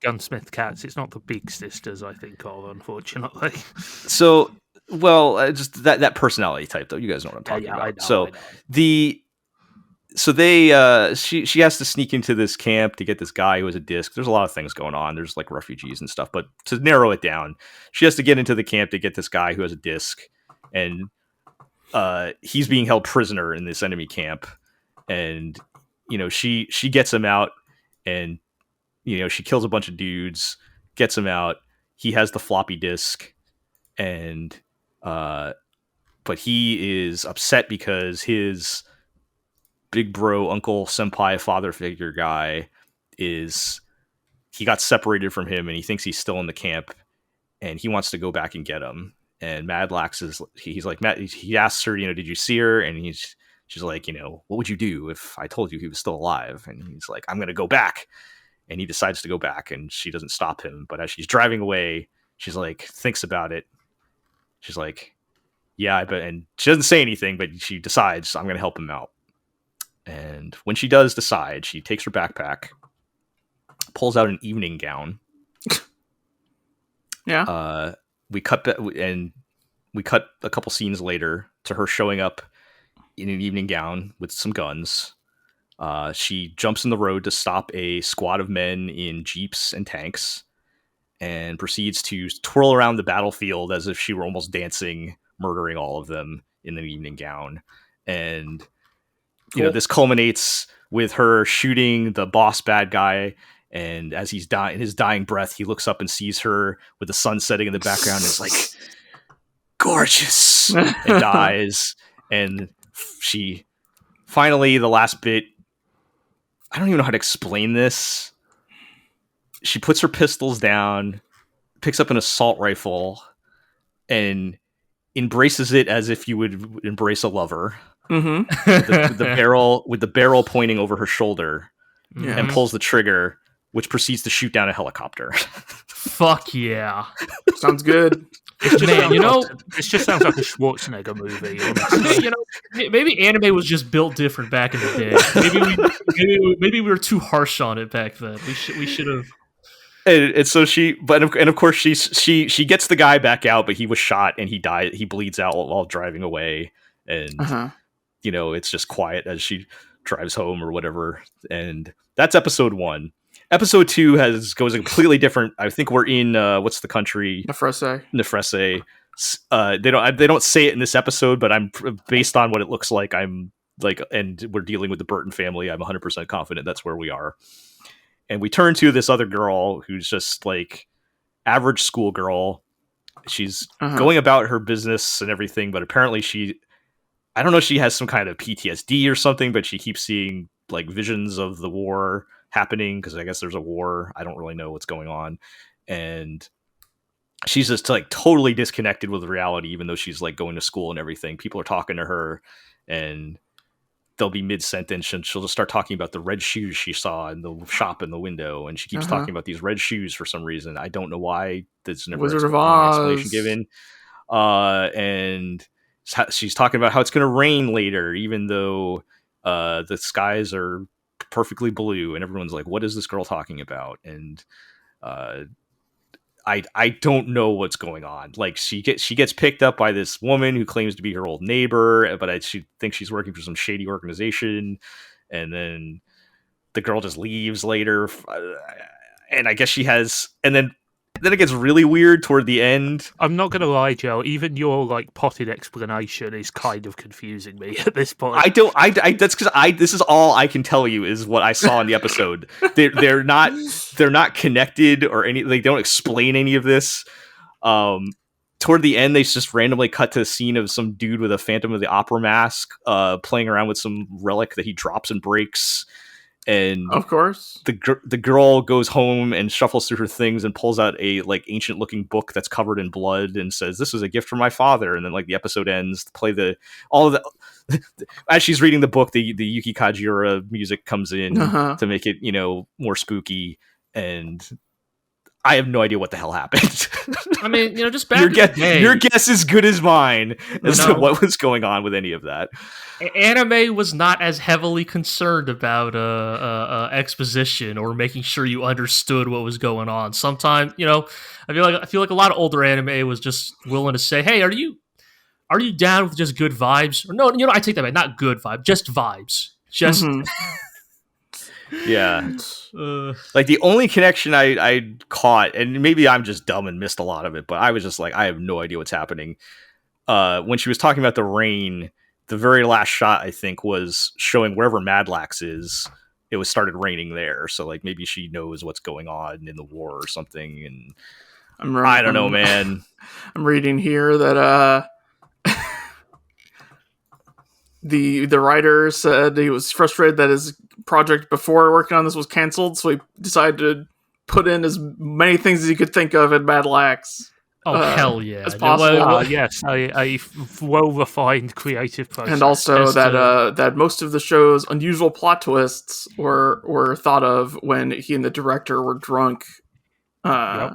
Gunsmith cats. It's not the big sisters I think of, unfortunately. So, well, just that personality type, though. You guys know what I'm talking about. I know. She has to sneak into this camp to get this guy who has a disc. There's a lot of things going on. There's like refugees and stuff, but to narrow it down, she has to get into the camp to get this guy who has a disc, and he's being held prisoner in this enemy camp, and she gets him out, and she kills a bunch of dudes, gets him out. He has the floppy disk, and but he is upset because his big bro, uncle, senpai, father figure guy he got separated from him, and he thinks he's still in the camp, and he wants to go back and get him. And Madlax he's like, he asks her, did you see her? And she's like, what would you do if I told you he was still alive? And he's like, I'm going to go back. And he decides to go back, and she doesn't stop him. But as she's driving away, she's like, thinks about it. She's like, yeah, I bet. And she doesn't say anything, but she decides, I'm going to help him out. And when she does decide, she takes her backpack, pulls out an evening gown. Yeah. We cut a couple scenes later to her showing up in an evening gown with some guns. She jumps in the road to stop a squad of men in jeeps and tanks, and proceeds to twirl around the battlefield as if she were almost dancing, murdering all of them in an evening gown. And this culminates with her shooting the boss bad guy. And as he's dying, in his dying breath, he looks up and sees her with the sun setting in the background, and is like, gorgeous, and dies. And she finally, the last bit, I don't even know how to explain this. She puts her pistols down, picks up an assault rifle, and embraces it as if you would embrace a lover. Mm-hmm. With the barrel pointing over her shoulder, and pulls the trigger. which proceeds to shoot down a helicopter. Fuck yeah. Sounds good. This just sounds like a Schwarzenegger movie. Honestly. Maybe anime was just built different back in the day. Maybe we were too harsh on it back then. We should have. And so of course she gets the guy back out, but he was shot and he died. He bleeds out while driving away, and it's just quiet as she drives home or whatever. And that's episode 1. Episode 2 goes a completely different. I think we're in what's the country? Nefrese. They don't say it in this episode, but I'm based on what it looks like. I'm like, and we're dealing with the Burton family. I'm 100% confident that's where we are. And we turn to this other girl who's just like average school girl. She's going about her business and everything, but apparently I don't know if she has some kind of PTSD or something, but she keeps seeing like visions of the war happening because I guess there's a war. I don't really know what's going on. And she's just like totally disconnected with reality, even though she's like going to school and everything. People are talking to her and they'll be mid-sentence and she'll just start talking about the red shoes she saw in the shop in the window. And she keeps talking about these red shoes for some reason. I don't know why. There's never Wizard of any Oz explanation given. And she's talking about how it's going to rain later, even though the skies are perfectly blue, and everyone's like, what is this girl talking about? And I don't know what's going on. Like she gets picked up by this woman who claims to be her old neighbor, but she thinks she's working for some shady organization, and then the girl just leaves later, and I guess she has, and then it gets really weird toward the end. I'm not going to lie, Joe. Even your like potted explanation is kind of confusing me at this point. That's because this is all I can tell you is what I saw in the episode. They're not connected or any. They don't explain any of this. Toward the end, they just randomly cut to a scene of some dude with a Phantom of the Opera mask, playing around with some relic that he drops and breaks. And of course, the girl goes home and shuffles through her things and pulls out a like ancient looking book that's covered in blood and says, "This is a gift from my father." And then like the episode ends. As she's reading the book, the Yuki Kajiura music comes in to make it more spooky. And I have no idea what the hell happened. I mean, just back in the day, your guess is good as mine as to what was going on with any of that. Anime was not as heavily concerned about exposition or making sure you understood what was going on. Sometimes, I feel like a lot of older anime was just willing to say, "Hey, are you down with just good vibes?" Or no, I take that back, not good vibe, just vibes, just. Yeah. Like the only connection I caught, and maybe I'm just dumb and missed a lot of it, but I was just like, I have no idea what's happening. When she was talking about the rain, the very last shot, I think, was showing wherever Madlax is. It was started raining there. So like maybe she knows what's going on in the war or something. And I don't know, man. I'm reading here that the writer said he was frustrated that his project before working on this was canceled, so he decided to put in as many things as he could think of in Madlax. Oh, hell yeah. As possible. Yes, a well-refined creative process. And also that most of the show's unusual plot twists were thought of when he and the director were drunk. Yeah,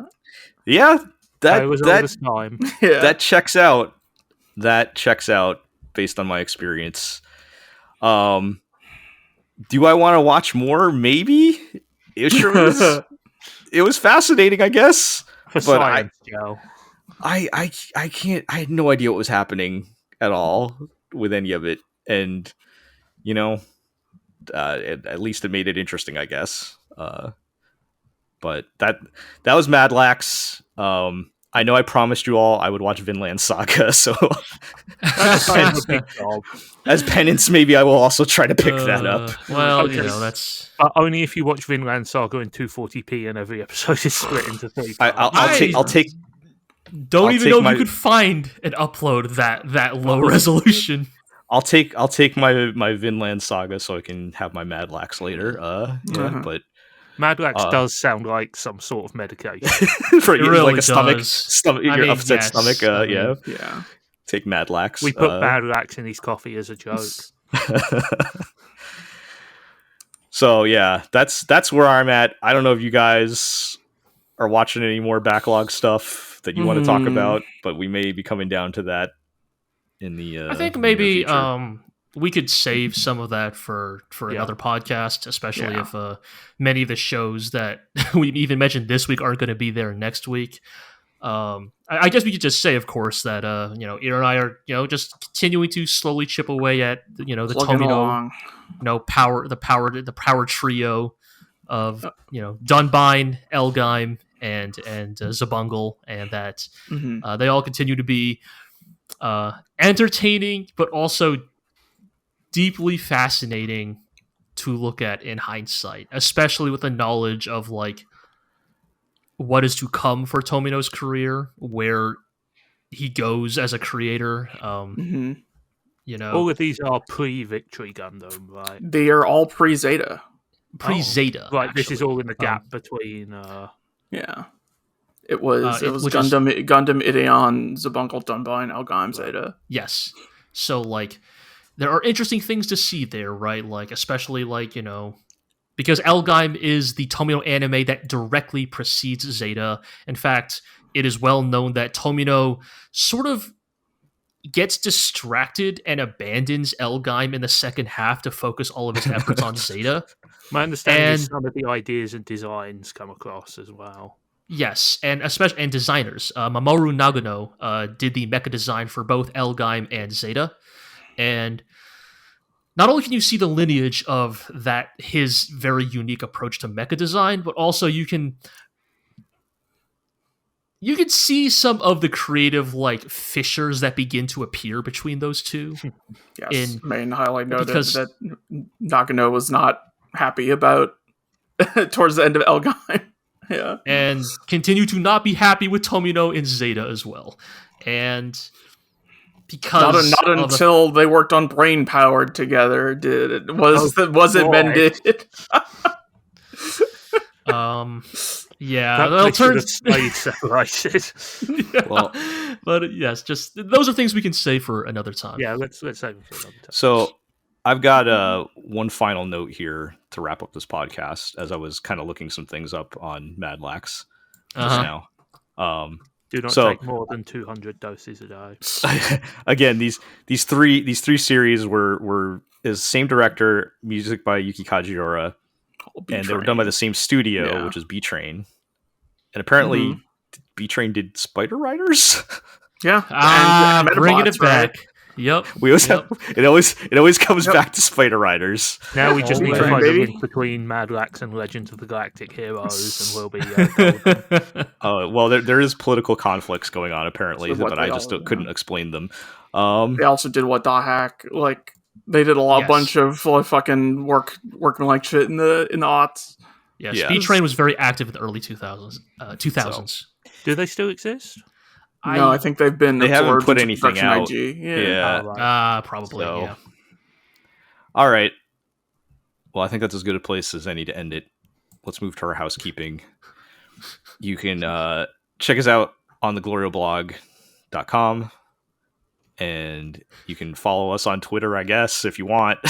that was all this time. Yeah. That checks out. That checks out based on my experience. Do I want to watch more? Maybe. It sure was. It was fascinating, I guess. For science, Joe. I can't. I had no idea what was happening at all with any of it, and at least it made it interesting, I guess. But that was Madlax. I know I promised you all I would watch Vinland Saga, so as penance, maybe I will also try to pick that up. Well, that's only if you watch Vinland Saga in 240p and every episode is split into 3 parts. I'll take. Don't even know if you could find and upload that low resolution. I'll take my Vinland Saga so I can have my Madlax later. But. Madlax does sound like some sort of medication. For it really like a stomach, your upset stomach. Yeah. Take Madlax. We put Madlax in his coffee as a joke. So yeah, that's where I'm at. I don't know if you guys are watching any more backlog stuff that you want to talk about, but we may be coming down to that in the I think in the near maybe future. we could save some of that for another podcast, especially if many of the shows that we even mentioned this week aren't going to be there next week. I guess we could just say, of course, that NieR and I are just continuing to slowly chip away at the Plugging Tomino along. the power trio of Dunbine, Elgheim, and Zabungle, and that they all continue to be entertaining, but also deeply fascinating to look at in hindsight, especially with the knowledge of like what is to come for Tomino's career, where he goes as a creator. All of these are pre-Victory Gundam, right? They are all pre-Zeta. Pre-Zeta, right? Actually. This is all in the gap between. Yeah, it was which Gundam Ideon, Zabungle, Dunbine, Elgheim, Zeta. Yes, so like there are interesting things to see there, right? Like especially like because Elgheim is the Tomino anime that directly precedes Zeta. In fact, it is well known that Tomino sort of gets distracted and abandons Elgheim in the second half to focus all of his efforts on Zeta. My understanding is some of the ideas and designs come across as well. Yes, and especially and designers. Mamoru Nagano did the mecha design for both Elgheim and Zeta, and not only can you see the lineage of that his very unique approach to mecha design, but also you can see some of the creative like fissures that begin to appear between those two. Yes, main highlight noted that Nagano was not happy about towards the end of Elgheim. Yeah, and continue to not be happy with Tomino in Zeta as well, and because not until they worked on Brain Powered together did it was it mended. Yeah, they'll turn separated. Well, but yes, just those are things we can say for another time. Yeah, let's save it for another time. So I've got one final note here to wrap up this podcast, as I was kind of looking some things up on Madlax just now. Do not take more than 200 doses a day. Again, these three series were is same director, music by Yuki Kajiura, and they were done by the same studio, which is B-Train. And apparently, B-Train did Spider Riders. Yeah, and bringing it back. Right? Yep. We always have, it always comes back to Spider Riders. Now we just need to find a link between Madlax and Legends of the Galactic Heroes, and we'll be golden. Well, there is political conflicts going on apparently, but I just couldn't explain them. They also did what the heck, like they did a bunch of fucking working like shit in the aughts. Yes, B-Train was very active in the early 2000s. So, do they still exist? No, I think they've been. They haven't put anything out. IG. Probably. So, yeah. All right. Well, I think that's as good a place as any to end it. Let's move to our housekeeping. You can check us out on the glorioblog.com, and you can follow us on Twitter, I guess, if you want.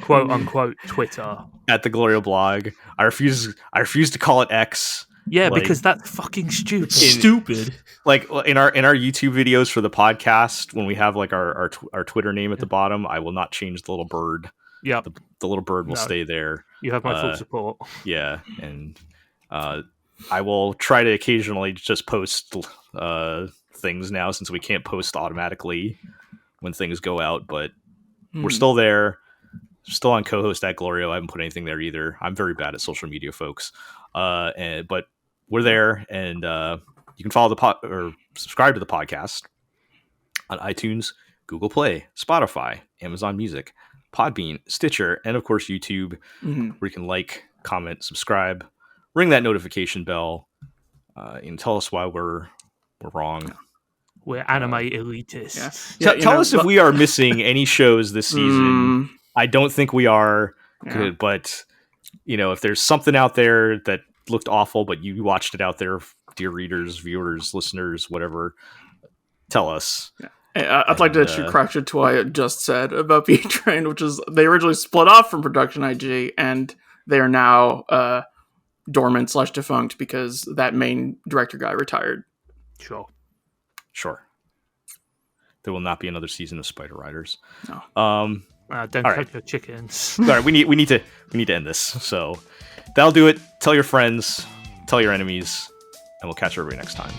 Quote unquote Twitter at the Glorio blog. I refuse to call it X. Yeah, because that's fucking stupid. Stupid. Like in our YouTube videos for the podcast, when we have like our Twitter name at the bottom, I will not change the little bird. Yeah, the little bird will stay there. You have my full support. Yeah, and I will try to occasionally just post things now, since we can't post automatically when things go out. But we're still there. Still on co-host at GLORIO. I haven't put anything there either. I'm very bad at social media, folks. But we're there, and you can follow or subscribe to the podcast on iTunes, Google Play, Spotify, Amazon Music, Podbean, Stitcher, and of course YouTube, where you can like, comment, subscribe, ring that notification bell, and tell us why we're wrong. We're anime elitists. Tell us if we are missing any shows this season. I don't think we are good, but if there's something out there that looked awful, but you watched it out there, dear readers, viewers, listeners, whatever, tell us. I'd like to issue correction to what I just said about being trained, which is they originally split off from Production IG, and they are now dormant / defunct because that main director guy retired. Sure. There will not be another season of Spider Riders. No. Don't cook your chickens. All right, we need to end this. So that'll do it. Tell your friends, tell your enemies, and we'll catch everybody next time.